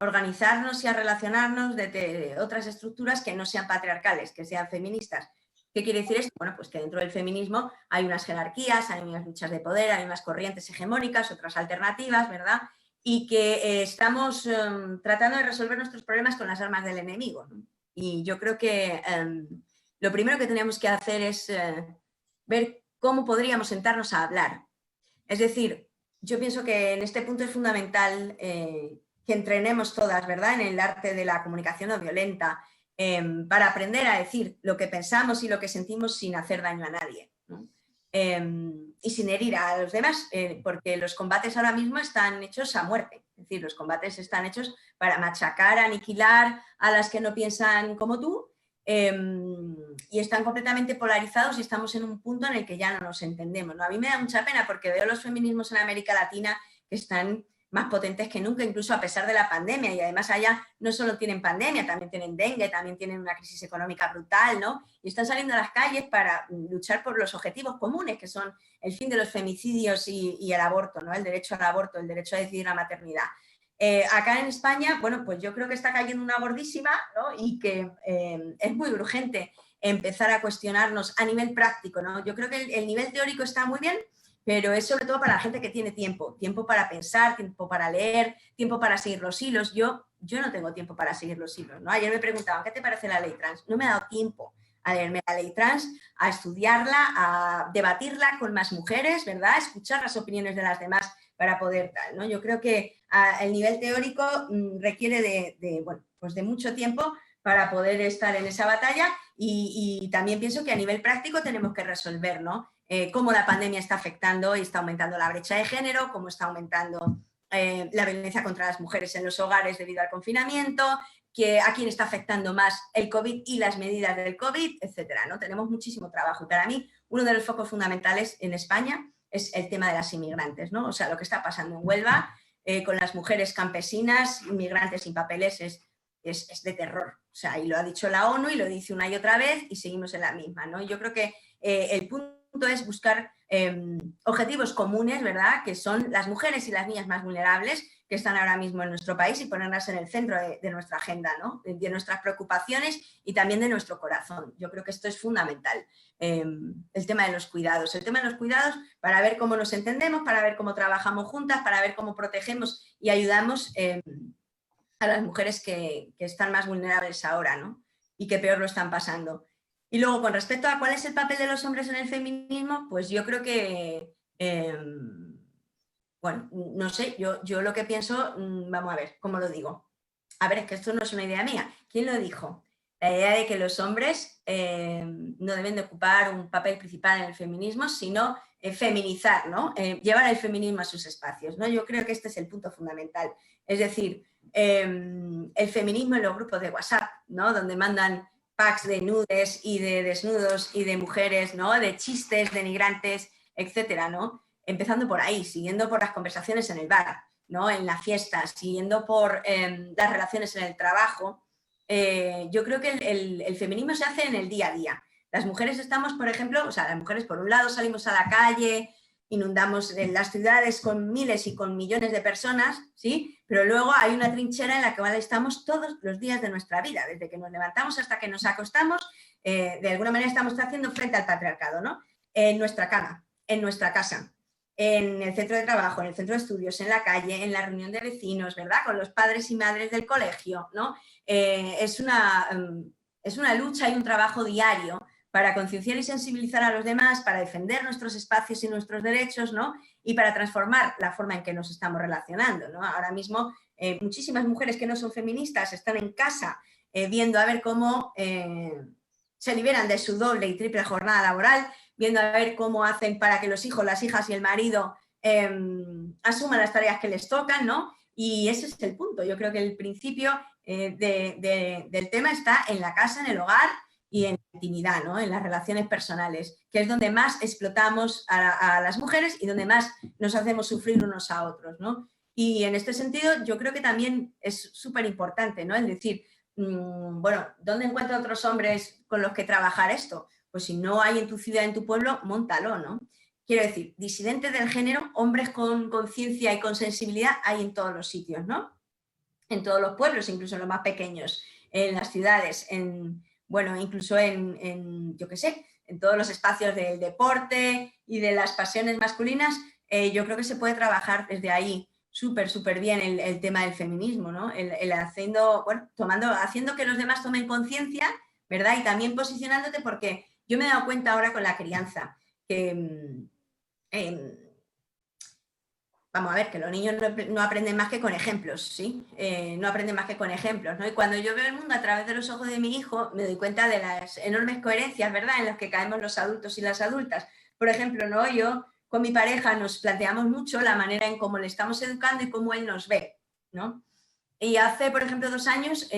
Speaker 2: organizarnos y a relacionarnos desde otras estructuras que no sean patriarcales, que sean feministas. ¿Qué quiere decir esto? Bueno, pues que dentro del feminismo hay unas jerarquías, hay unas luchas de poder, hay unas corrientes hegemónicas, otras alternativas, ¿verdad? Y que estamos tratando de resolver nuestros problemas con las armas del enemigo, ¿no? Y yo creo que lo primero que tenemos que hacer es ver cómo podríamos sentarnos a hablar. Es decir, yo pienso que en este punto es fundamental que entrenemos todas, ¿verdad?, en el arte de la comunicación no violenta, para aprender a decir lo que pensamos y lo que sentimos sin hacer daño a nadie, ¿no? Y sin herir a los demás, porque los combates ahora mismo están hechos a muerte. Es decir, los combates están hechos para machacar, aniquilar a las que no piensan como tú y están completamente polarizados y estamos en un punto en el que ya no nos entendemos, ¿no? A mí me da mucha pena porque veo los feminismos en América Latina que están más potentes que nunca, incluso a pesar de la pandemia, y además allá no solo tienen pandemia, también tienen dengue, también tienen una crisis económica brutal, ¿no? Y están saliendo a las calles para luchar por los objetivos comunes, que son el fin de los femicidios y el aborto, ¿no? El derecho al aborto, el derecho a decidir la maternidad. Acá en España, bueno, pues yo creo que está cayendo una gordísima, ¿no? Y que es muy urgente empezar a cuestionarnos a nivel práctico, ¿no? Yo creo que el nivel teórico está muy bien, pero es sobre todo para la gente que tiene tiempo para pensar, tiempo para leer, tiempo para seguir los hilos. Yo no tengo tiempo para seguir los hilos, ¿no? Ayer me preguntaban, ¿qué te parece la ley trans? No me ha dado tiempo a leerme la ley trans, a estudiarla, a debatirla con más mujeres, ¿verdad? A escuchar las opiniones de las demás para poder tal, ¿no? Yo creo que el nivel teórico requiere de mucho tiempo para poder estar en esa batalla y también pienso que a nivel práctico tenemos que resolver, ¿no? Cómo la pandemia está afectando y está aumentando la brecha de género, cómo está aumentando la violencia contra las mujeres en los hogares debido al confinamiento, a quién está afectando más el COVID y las medidas del COVID, etcétera, ¿no? Tenemos muchísimo trabajo. Y para mí, uno de los focos fundamentales en España es el tema de las inmigrantes, ¿no? O sea, lo que está pasando en Huelva con las mujeres campesinas, inmigrantes sin papeles, es de terror. O sea, y lo ha dicho la ONU y lo dice una y otra vez y seguimos en la misma, ¿no? Yo creo que el punto es buscar objetivos comunes, ¿verdad? Que son las mujeres y las niñas más vulnerables que están ahora mismo en nuestro país y ponerlas en el centro de nuestra agenda, ¿no? De nuestras preocupaciones y también de nuestro corazón. Yo creo que esto es fundamental. El tema de los cuidados. El tema de los cuidados para ver cómo nos entendemos, para ver cómo trabajamos juntas, para ver cómo protegemos y ayudamos a las mujeres que están más vulnerables ahora, ¿no? Y que peor lo están pasando. Y luego, con respecto a cuál es el papel de los hombres en el feminismo, pues yo creo que, bueno, no sé, yo lo que pienso, vamos a ver, ¿cómo lo digo? A ver, es que esto no es una idea mía. ¿Quién lo dijo? La idea de que los hombres no deben de ocupar un papel principal en el feminismo, sino feminizar, ¿no? Llevar el feminismo a sus espacios, ¿no? Yo creo que este es el punto fundamental. Es decir, el feminismo en los grupos de WhatsApp, ¿no? Donde mandan packs de nudes y de desnudos y de mujeres, ¿no? De chistes denigrantes, etcétera, ¿no? Empezando por ahí, siguiendo por las conversaciones en el bar, ¿no? En las fiestas, siguiendo por las relaciones en el trabajo. Yo creo que el feminismo se hace en el día a día. Las mujeres estamos, por ejemplo, o sea, las mujeres por un lado salimos a la calle, inundamos las ciudades con miles y con millones de personas, ¿sí? Pero luego hay una trinchera en la que estamos todos los días de nuestra vida, desde que nos levantamos hasta que nos acostamos, de alguna manera estamos haciendo frente al patriarcado, ¿no? En nuestra cama, en nuestra casa, en el centro de trabajo, en el centro de estudios, en la calle, en la reunión de vecinos, ¿verdad? Con los padres y madres del colegio, ¿no? Es una lucha y un trabajo diario para concienciar y sensibilizar a los demás, para defender nuestros espacios y nuestros derechos, ¿no? Y para transformar la forma en que nos estamos relacionando, ¿no? Ahora mismo muchísimas mujeres que no son feministas están en casa viendo a ver cómo se liberan de su doble y triple jornada laboral, viendo a ver cómo hacen para que los hijos, las hijas y el marido asuman las tareas que les tocan, ¿no? Y ese es el punto. Yo creo que el principio del tema está en la casa, en el hogar y en la intimidad, ¿no? En las relaciones personales, que es donde más explotamos a las mujeres y donde más nos hacemos sufrir unos a otros, ¿no? Y en este sentido yo creo que también es súper importante, ¿no? Es decir, bueno, ¿dónde encuentro otros hombres con los que trabajar esto? Pues si no hay en tu ciudad, en tu pueblo, móntalo, ¿no? Quiero decir, disidentes del género, hombres con conciencia y con sensibilidad hay en todos los sitios, ¿no? En todos los pueblos, incluso en los más pequeños, en las ciudades, bueno, incluso yo qué sé, en todos los espacios del deporte y de las pasiones masculinas, yo creo que se puede trabajar desde ahí súper bien el tema del feminismo, ¿no? Haciendo que los demás tomen conciencia, ¿verdad? Y también posicionándote, porque yo me he dado cuenta ahora con la crianza que vamos a ver, que los niños no aprenden más que con ejemplos, ¿sí? No aprenden más que con ejemplos, ¿no? Y cuando yo veo el mundo a través de los ojos de mi hijo, me doy cuenta de las enormes coherencias, ¿verdad?, en las que caemos los adultos y las adultas. Por ejemplo, ¿no? Yo con mi pareja nos planteamos mucho la manera en cómo le estamos educando y cómo él nos ve, ¿no? Y hace, por ejemplo, 2 años,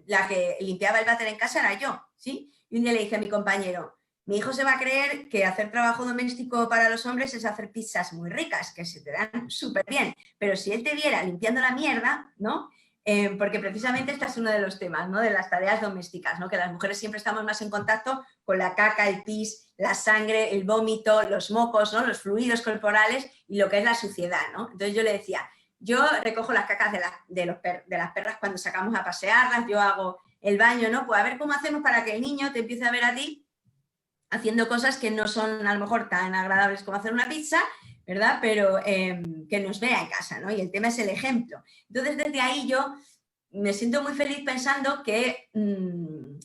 Speaker 2: la que limpiaba el váter en casa era yo, ¿sí? Y un día le dije a mi compañero, mi hijo se va a creer que hacer trabajo doméstico para los hombres es hacer pizzas muy ricas, que se te dan súper bien, pero si él te viera limpiando la mierda, ¿no? Porque precisamente este es uno de los temas, ¿no? De las tareas domésticas, ¿no? Que las mujeres siempre estamos más en contacto con la caca, el pis, la sangre, el vómito, los mocos, ¿no? Los fluidos corporales y lo que es la suciedad, ¿no? Entonces yo le decía, yo recojo las cacas de las perras cuando sacamos a pasearlas, yo hago el baño, ¿no? Pues a ver cómo hacemos para que el niño te empiece a ver a ti haciendo cosas que no son a lo mejor tan agradables como hacer una pizza, ¿verdad? Pero que nos vea en casa, ¿no? Y el tema es el ejemplo. Entonces, desde ahí yo me siento muy feliz pensando que,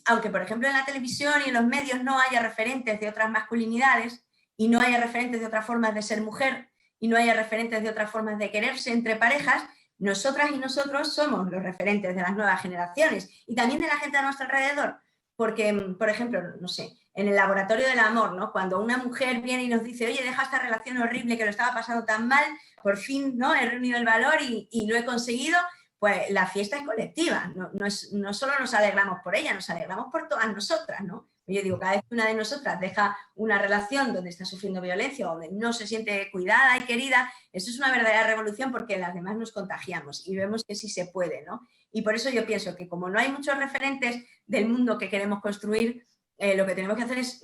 Speaker 2: aunque por ejemplo en la televisión y en los medios no haya referentes de otras masculinidades y no haya referentes de otras formas de ser mujer y no haya referentes de otras formas de quererse entre parejas, nosotras y nosotros somos los referentes de las nuevas generaciones y también de la gente a nuestro alrededor. Porque, por ejemplo, no sé, en el laboratorio del amor, ¿no? Cuando una mujer viene y nos dice, oye, deja esta relación horrible que lo estaba pasando tan mal, por fin, ¿no? He reunido el valor y lo he conseguido, pues la fiesta es colectiva. No solo nos alegramos por ella, nos alegramos por todas nosotras, ¿no? Yo digo, cada vez que una de nosotras deja una relación donde está sufriendo violencia o donde no se siente cuidada y querida, eso es una verdadera revolución porque las demás nos contagiamos y vemos que sí se puede, ¿no? Y por eso yo pienso que como no hay muchos referentes del mundo que queremos construir, lo que tenemos que hacer es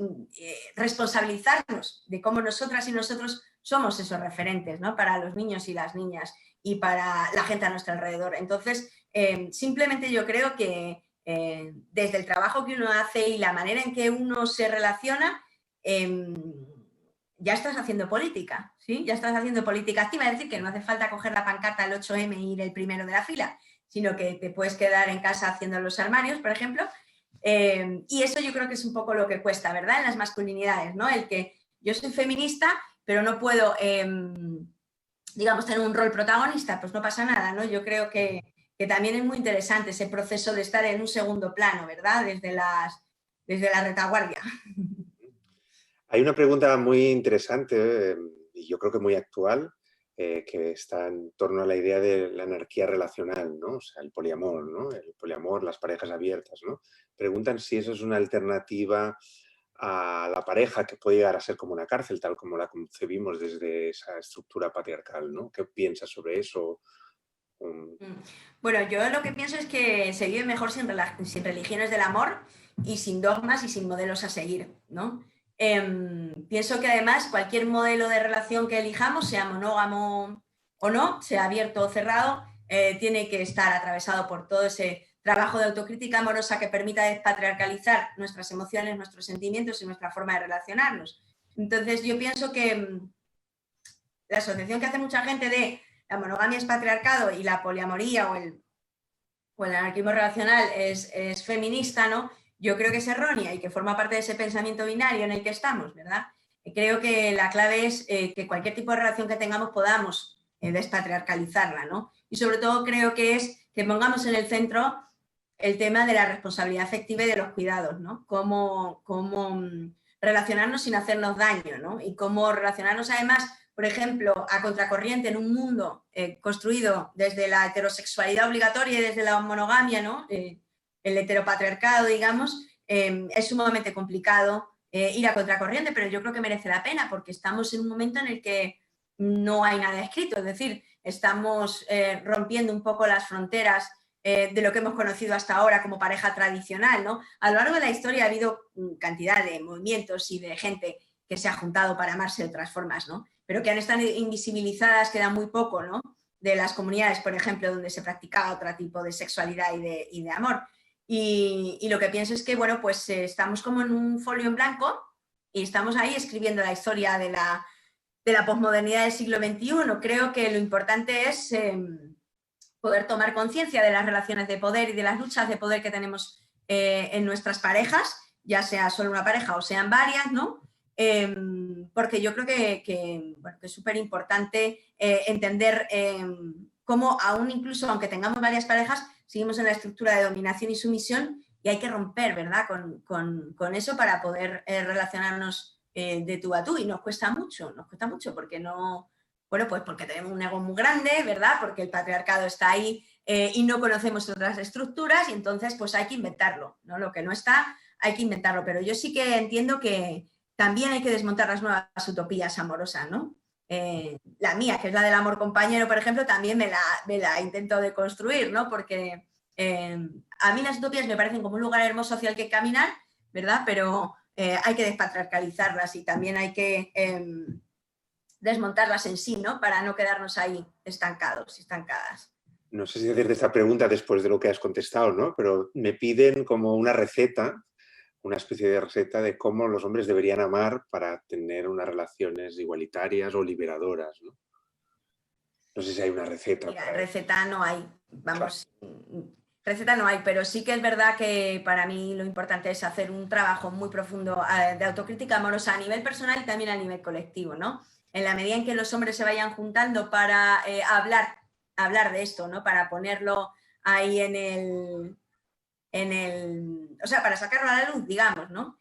Speaker 2: responsabilizarnos de cómo nosotras y nosotros somos esos referentes, ¿no? Para los niños y las niñas y para la gente a nuestro alrededor. Entonces, simplemente yo creo que desde el trabajo que uno hace y la manera en que uno se relaciona, ya estás haciendo política, ¿sí? Ya estás haciendo política activa, es decir, que no hace falta coger la pancarta al 8M e ir el primero de la fila, sino que te puedes quedar en casa haciendo los armarios, por ejemplo, y eso yo creo que es un poco lo que cuesta, ¿verdad? En las masculinidades, ¿no? El que yo soy feminista, pero no puedo, digamos, tener un rol protagonista, pues no pasa nada, ¿no? Yo creo que también es muy interesante ese proceso de estar en un segundo plano, ¿verdad? Desde la retaguardia.
Speaker 3: Hay una pregunta muy interesante y yo creo que muy actual, que está en torno a la idea de la anarquía relacional, ¿no? O sea, el poliamor, ¿no? El poliamor, las parejas abiertas, ¿no? Preguntan si eso es una alternativa a la pareja que puede llegar a ser como una cárcel, tal como la concebimos desde esa estructura patriarcal, ¿no? ¿Qué piensas sobre eso?
Speaker 2: Bueno, yo lo que pienso es que se vive mejor sin religiones del amor y sin dogmas y sin modelos a seguir, ¿no? Pienso que además cualquier modelo de relación que elijamos, sea monógamo o no, sea abierto o cerrado, tiene que estar atravesado por todo ese trabajo de autocrítica amorosa que permita despatriarcalizar nuestras emociones, nuestros sentimientos y nuestra forma de relacionarnos. Entonces yo pienso que la asociación que hace mucha gente de la monogamia es patriarcado y la poliamoría o el anarquismo relacional es feminista, ¿no? Yo creo que es errónea y que forma parte de ese pensamiento binario en el que estamos, ¿verdad? Creo que la clave es que cualquier tipo de relación que tengamos podamos despatriarcalizarla, ¿no? Y sobre todo creo que es que pongamos en el centro el tema de la responsabilidad afectiva y de los cuidados, ¿no? Cómo relacionarnos sin hacernos daño, ¿no? Y cómo relacionarnos además, por ejemplo, a contracorriente en un mundo construido desde la heterosexualidad obligatoria y desde la monogamia, ¿no? El heteropatriarcado, digamos, es sumamente complicado ir a contracorriente, pero yo creo que merece la pena porque estamos en un momento en el que no hay nada escrito, es decir, estamos rompiendo un poco las fronteras de lo que hemos conocido hasta ahora como pareja tradicional, ¿no? A lo largo de la historia ha habido cantidad de movimientos y de gente que se ha juntado para amarse de otras formas, ¿no? Pero que han estado invisibilizadas, queda muy poco, ¿no? De las comunidades, por ejemplo, donde se practicaba otro tipo de sexualidad y de amor. Y lo que pienso es que, bueno, pues estamos como en un folio en blanco y estamos ahí escribiendo la historia de la posmodernidad del siglo XXI. Creo que lo importante es poder tomar conciencia de las relaciones de poder y de las luchas de poder que tenemos en nuestras parejas, ya sea solo una pareja o sean varias, ¿no? Porque yo creo que es súper importante entender cómo aún incluso aunque tengamos varias parejas, seguimos en la estructura de dominación y sumisión y hay que romper, ¿verdad? Con eso para poder relacionarnos de tú a tú y nos cuesta mucho porque no... Bueno, pues porque tenemos un ego muy grande, ¿verdad? Porque el patriarcado está ahí y no conocemos otras estructuras y entonces pues hay que inventarlo, ¿no? Lo que no está hay que inventarlo, pero yo sí que entiendo que también hay que desmontar las nuevas utopías amorosas, ¿no? La mía, que es la del amor compañero, por ejemplo, también me la intento deconstruir, ¿no? Porque a mí las utopías me parecen como un lugar hermoso hacia el que caminar, ¿verdad? Pero hay que despatriarcalizarlas y también hay que desmontarlas en sí, ¿no? Para no quedarnos ahí estancados, estancadas.
Speaker 3: No sé si hacerte esta pregunta después de lo que has contestado, ¿no? Pero me piden como una receta, una especie de receta de cómo los hombres deberían amar para tener unas relaciones igualitarias o liberadoras, ¿no? No sé si hay una receta.
Speaker 2: Mira, receta no hay, vamos, receta no hay, pero sí que es verdad que para mí lo importante es hacer un trabajo muy profundo de autocrítica amorosa a nivel personal y también a nivel colectivo, ¿no? En la medida en que los hombres se vayan juntando para hablar de esto, ¿no? Para ponerlo ahí o sea, para sacarlo a la luz, digamos, ¿no?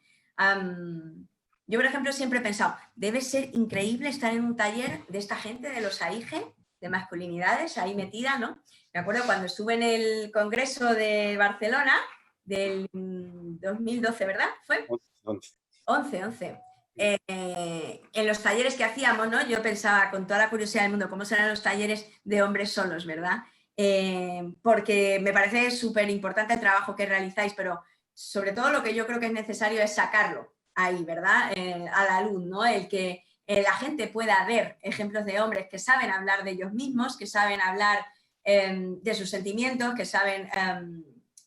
Speaker 2: Yo, por ejemplo, siempre he pensado, debe ser increíble estar en un taller de esta gente, de los AIGE, de masculinidades, ahí metida, ¿no? Me acuerdo cuando estuve en el Congreso de Barcelona del 2012, ¿verdad? ¿Fue? 11. En los talleres que hacíamos, ¿no? Yo pensaba con toda la curiosidad del mundo cómo serán los talleres de hombres solos, ¿verdad? Porque me parece súper importante el trabajo que realizáis, pero sobre todo lo que yo creo que es necesario es sacarlo ahí, ¿verdad? A la luz, ¿no? El que la gente pueda ver ejemplos de hombres que saben hablar de ellos mismos, que saben hablar de sus sentimientos, que saben,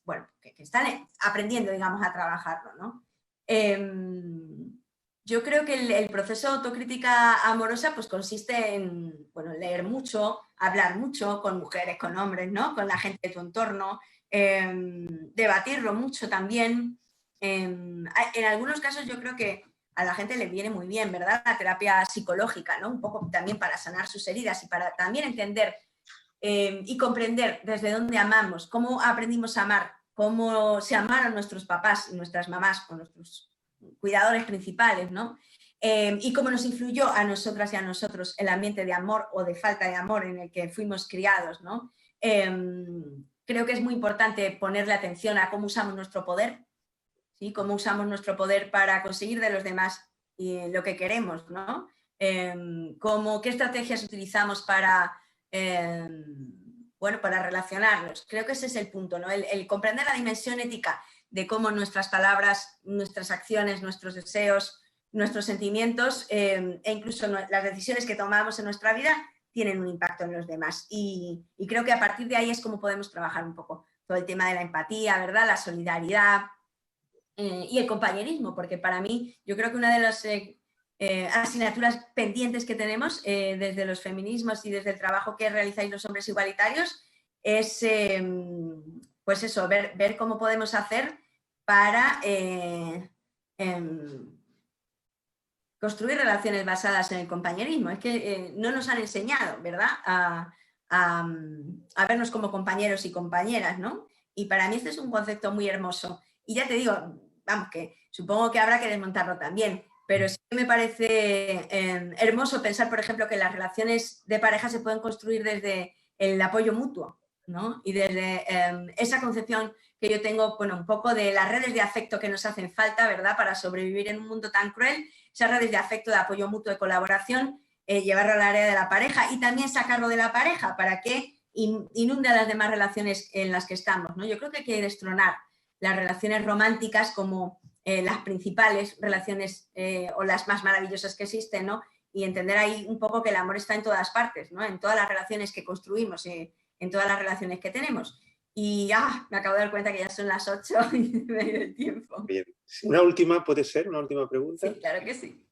Speaker 2: bueno, que están aprendiendo, digamos, a trabajarlo, ¿no? Yo creo que el proceso de autocrítica amorosa pues consiste en, bueno, leer mucho, hablar mucho con mujeres, con hombres, ¿no? Con la gente de tu entorno, debatirlo mucho también. En algunos casos yo creo que a la gente le viene muy bien, ¿verdad? La terapia psicológica, ¿no? Un poco también para sanar sus heridas y para también entender y comprender desde dónde amamos, cómo aprendimos a amar, cómo se amaron nuestros papás, nuestras mamás o nuestros cuidadores principales, ¿no? Y cómo nos influyó a nosotras y a nosotros el ambiente de amor o de falta de amor en el que fuimos criados, ¿no? Creo que es muy importante ponerle atención a cómo usamos nuestro poder, ¿sí? Cómo usamos nuestro poder para conseguir de los demás lo que queremos, ¿no? Qué estrategias utilizamos para, bueno, para relacionarnos. Creo que ese es el punto, ¿no? El comprender la dimensión ética de cómo nuestras palabras, nuestras acciones, nuestros deseos, nuestros sentimientos e incluso las decisiones que tomamos en nuestra vida tienen un impacto en los demás. Y creo que a partir de ahí es como podemos trabajar un poco todo el tema de la empatía, ¿verdad? La solidaridad y el compañerismo, porque para mí yo creo que una de las asignaturas pendientes que tenemos desde los feminismos y desde el trabajo que realizáis los hombres igualitarios es pues eso, ver cómo podemos hacer para construir relaciones basadas en el compañerismo. Es que no nos han enseñado, ¿verdad?, a vernos como compañeros y compañeras, ¿no? Y para mí este es un concepto muy hermoso. Y ya te digo, vamos, que supongo que habrá que desmontarlo también, pero sí que me parece hermoso pensar, por ejemplo, que las relaciones de pareja se pueden construir desde el apoyo mutuo, ¿no? Y desde esa concepción que yo tengo, bueno, un poco de las redes de afecto que nos hacen falta, ¿verdad?, para sobrevivir en un mundo tan cruel, esas redes de afecto, de apoyo mutuo, de colaboración, llevarlo al área de la pareja y también sacarlo de la pareja para que inunde a las demás relaciones en las que estamos, ¿no? Yo creo que hay que destronar las relaciones románticas como las principales relaciones o las más maravillosas que existen, ¿no? Y entender ahí un poco que el amor está en todas partes, ¿no? En todas las relaciones que construimos, en todas las relaciones que tenemos. Y me acabo de dar cuenta que ya son las 8 y me dio el tiempo.
Speaker 3: Bien. Una última, ¿puede ser? ¿Una última pregunta?
Speaker 2: Sí, claro que sí.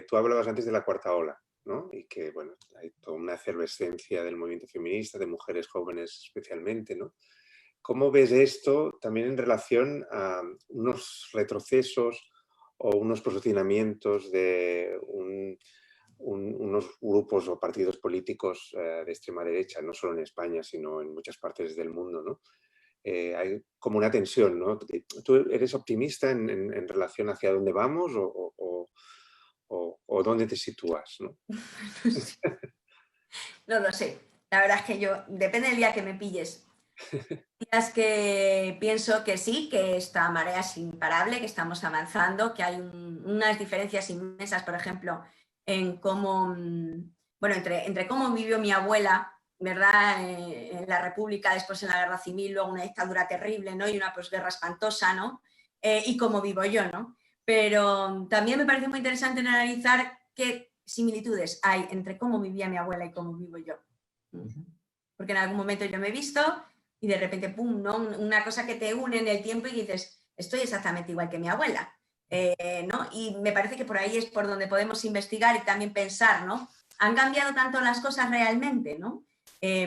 Speaker 3: Tú hablabas antes de la cuarta ola, ¿no? Y que, bueno, hay toda una efervescencia del movimiento feminista, de mujeres jóvenes especialmente, ¿no? ¿Cómo ves esto también en relación a unos retrocesos o unos posicionamientos de unos grupos o partidos políticos de extrema derecha, no solo en España, sino en muchas partes del mundo, ¿no? Hay como una tensión, ¿no? ¿Tú eres optimista en relación hacia dónde vamos o dónde te sitúas, ¿no?
Speaker 2: No lo sé. La verdad es que yo, depende del día que me pilles. Días que pienso que sí, que esta marea es imparable, que estamos avanzando, que hay unas diferencias inmensas, por ejemplo, en cómo, bueno, entre cómo vivió mi abuela, ¿verdad? En la República, después en la Guerra Civil, luego una dictadura terrible, ¿no? Y una posguerra espantosa, ¿no? Y cómo vivo yo, ¿no? Pero también me parece muy interesante analizar qué similitudes hay entre cómo vivía mi abuela y cómo vivo yo. Porque en algún momento yo me he visto y de repente, ¡pum!, ¿no? Una cosa que te une en el tiempo y dices, estoy exactamente igual que mi abuela, ¿no? Y me parece que por ahí es por donde podemos investigar y también pensar, ¿no? ¿Han cambiado tanto las cosas realmente, ¿no?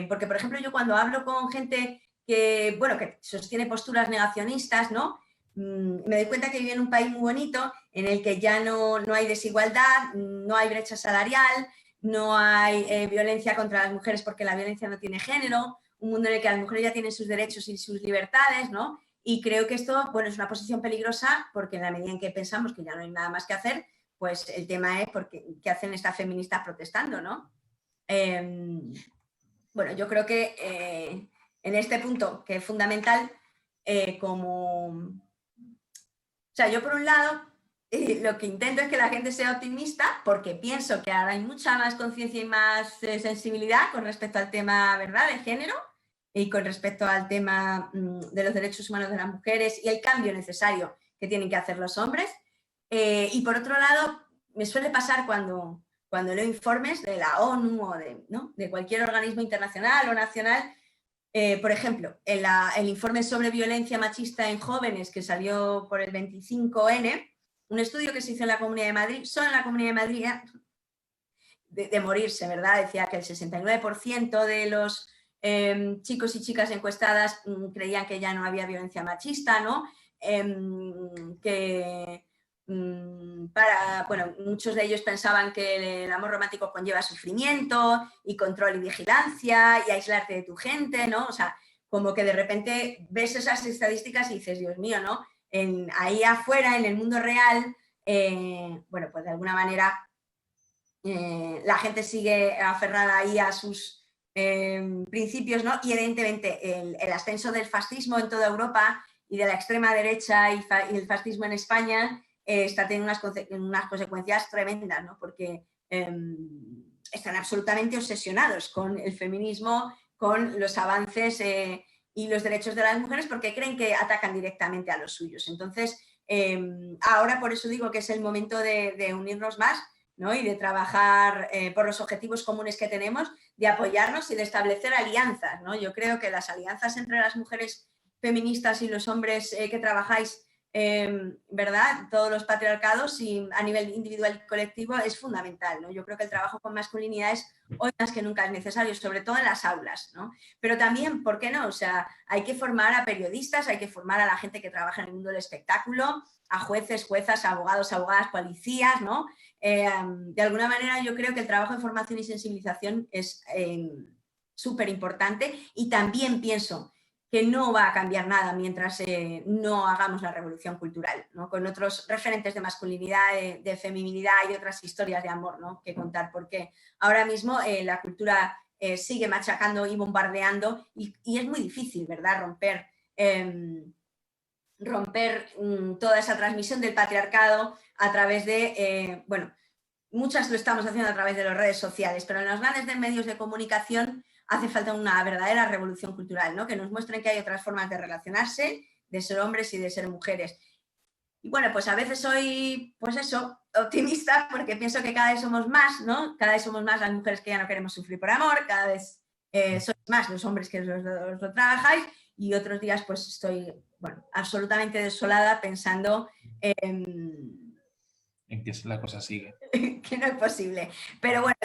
Speaker 2: Porque, por ejemplo, yo cuando hablo con gente que, bueno, que sostiene posturas negacionistas, ¿no? Me doy cuenta que vivo en un país muy bonito en el que ya no hay desigualdad, no hay brecha salarial, no hay violencia contra las mujeres porque la violencia no tiene género, un mundo en el que las mujeres ya tienen sus derechos y sus libertades, ¿no? Y creo que esto, bueno, es una posición peligrosa porque en la medida en que pensamos que ya no hay nada más que hacer, pues el tema es qué hacen estas feministas protestando, ¿no? Bueno, yo creo que en este punto, que es fundamental, o sea, yo por un lado lo que intento es que la gente sea optimista porque pienso que ahora hay mucha más conciencia y más sensibilidad con respecto al tema, ¿verdad?, de género y con respecto al tema de los derechos humanos de las mujeres y el cambio necesario que tienen que hacer los hombres. Y por otro lado, me suele pasar cuando leo informes de la ONU o de cualquier organismo internacional o nacional. Por ejemplo, el informe sobre violencia machista en jóvenes que salió por el 25N, un estudio que se hizo en la Comunidad de Madrid, solo en la Comunidad de Madrid, de morirse, ¿verdad? Decía que el 69% de los chicos y chicas encuestadas creían que ya no había violencia machista, ¿no? Bueno, muchos de ellos pensaban que el amor romántico conlleva sufrimiento y control y vigilancia y aislarte de tu gente, ¿no? O sea, como que de repente ves esas estadísticas y dices, Dios mío, ¿no? Ahí afuera, en el mundo real, bueno, pues de alguna manera la gente sigue aferrada ahí a sus principios, ¿no? Y evidentemente el ascenso del fascismo en toda Europa y de la extrema derecha y el fascismo en España está teniendo unas consecuencias tremendas, ¿no? Porque están absolutamente obsesionados con el feminismo, con los avances y los derechos de las mujeres porque creen que atacan directamente a los suyos. Entonces, ahora por eso digo que es el momento de unirnos más, ¿no? Y de trabajar por los objetivos comunes que tenemos, de apoyarnos y de establecer alianzas, ¿no? Yo creo que las alianzas entre las mujeres feministas y los hombres que trabajáis, ¿verdad?, todos los patriarcados y a nivel individual y colectivo es fundamental, ¿no? Yo creo que el trabajo con masculinidades hoy más que nunca es necesario, sobre todo en las aulas, ¿no? Pero también, ¿por qué no? O sea, hay que formar a periodistas, hay que formar a la gente que trabaja en el mundo del espectáculo, a jueces, juezas, abogados, abogadas, policías, ¿no? De alguna manera yo creo que el trabajo de formación y sensibilización es súper importante y también pienso que no va a cambiar nada mientras no hagamos la revolución cultural, ¿no? Con otros referentes de masculinidad, de feminidad y otras historias de amor, ¿no?, que contar, porque ahora mismo la cultura sigue machacando y bombardeando y es muy difícil, ¿verdad?, romper toda esa transmisión del patriarcado a través de, bueno, muchas lo estamos haciendo a través de las redes sociales, pero en los grandes medios de comunicación hace falta una verdadera revolución cultural, ¿no?, que nos muestren que hay otras formas de relacionarse, de ser hombres y de ser mujeres. Y bueno, pues a veces soy, pues eso, optimista porque pienso que cada vez somos más, ¿no? Cada vez somos más las mujeres que ya no queremos sufrir por amor, cada vez sois más los hombres que os lo trabajáis y otros días pues estoy, bueno, absolutamente desolada pensando
Speaker 1: en que la cosa sigue.
Speaker 2: que no es posible. Pero bueno,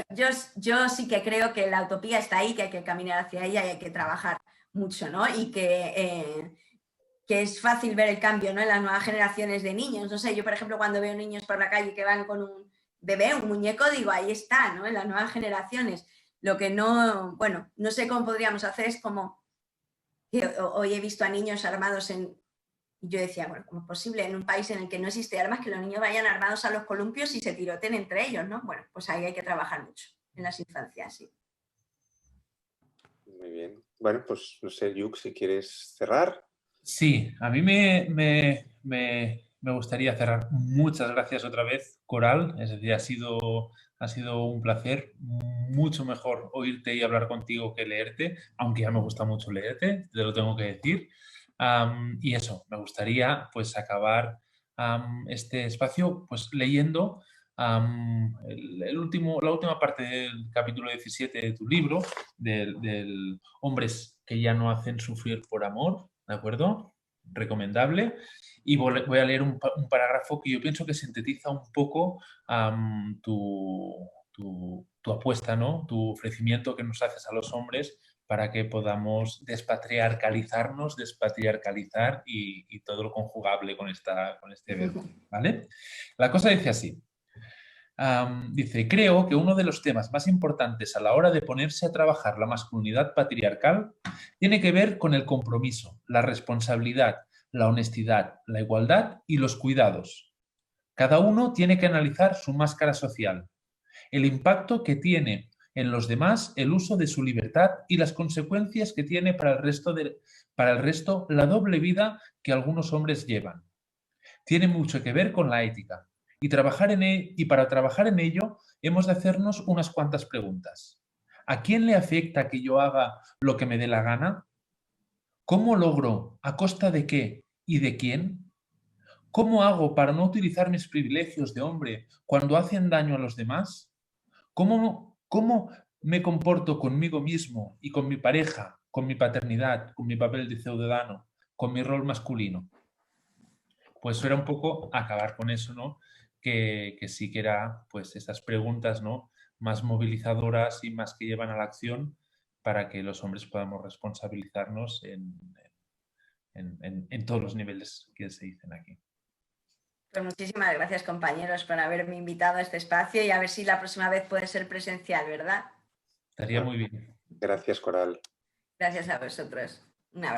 Speaker 2: yo sí que creo que la utopía está ahí, que hay que caminar hacia ella y hay que trabajar mucho, ¿no? Y que es fácil ver el cambio, ¿no?, en las nuevas generaciones de niños. No sé, yo por ejemplo cuando veo niños por la calle que van con un bebé, un muñeco, digo, ahí está, ¿no?, en las nuevas generaciones. Lo que no, bueno, no sé cómo podríamos hacer es como, hoy he visto a niños armados y yo decía, bueno, ¿cómo es posible en un país en el que no existe armas que los niños vayan armados a los columpios y se tiroten entre ellos, ¿no? Bueno, pues ahí hay que trabajar mucho, en las infancias, sí.
Speaker 3: Muy bien. Bueno, pues no sé, Yuk, si quieres cerrar.
Speaker 1: Sí, a mí me gustaría cerrar. Muchas gracias otra vez, Coral. Es decir, ha sido un placer. Mucho mejor oírte y hablar contigo que leerte, aunque ya me gusta mucho leerte, te lo tengo que decir. Y eso, me gustaría pues acabar este espacio pues leyendo la última parte del capítulo 17 de tu libro, del hombres que ya no hacen sufrir por amor. ¿De acuerdo? Recomendable. Y voy a leer un parágrafo que yo pienso que sintetiza un poco tu apuesta, ¿no? Tu ofrecimiento que nos haces a los hombres para que podamos despatriarcalizar y todo lo conjugable con este verbo. ¿Vale? La cosa dice así. Dice, creo que uno de los temas más importantes a la hora de ponerse a trabajar la masculinidad patriarcal tiene que ver con el compromiso, la responsabilidad, la honestidad, la igualdad y los cuidados. Cada uno tiene que analizar su máscara social, el impacto que tiene en los demás el uso de su libertad y las consecuencias que tiene para el resto la doble vida que algunos hombres llevan. Tiene mucho que ver con la ética. Y para trabajar en ello hemos de hacernos unas cuantas preguntas. ¿A quién le afecta que yo haga lo que me dé la gana? ¿Cómo logro? ¿A costa de qué? ¿Y de quién? ¿Cómo hago para no utilizar mis privilegios de hombre cuando hacen daño a los demás? ¿Cómo me comporto conmigo mismo y con mi pareja, con mi paternidad, con mi papel de ciudadano, con mi rol masculino? Pues era un poco acabar con eso, ¿no? Que sí que era, pues, estas preguntas, ¿no? Más movilizadoras y más que llevan a la acción para que los hombres podamos responsabilizarnos en todos los niveles que se dicen aquí.
Speaker 2: Pues muchísimas gracias, compañeros, por haberme invitado a este espacio y a ver si la próxima vez puede ser presencial, ¿verdad?
Speaker 1: Estaría muy bien.
Speaker 3: Gracias, Coral.
Speaker 2: Gracias a vosotros. Un abrazo.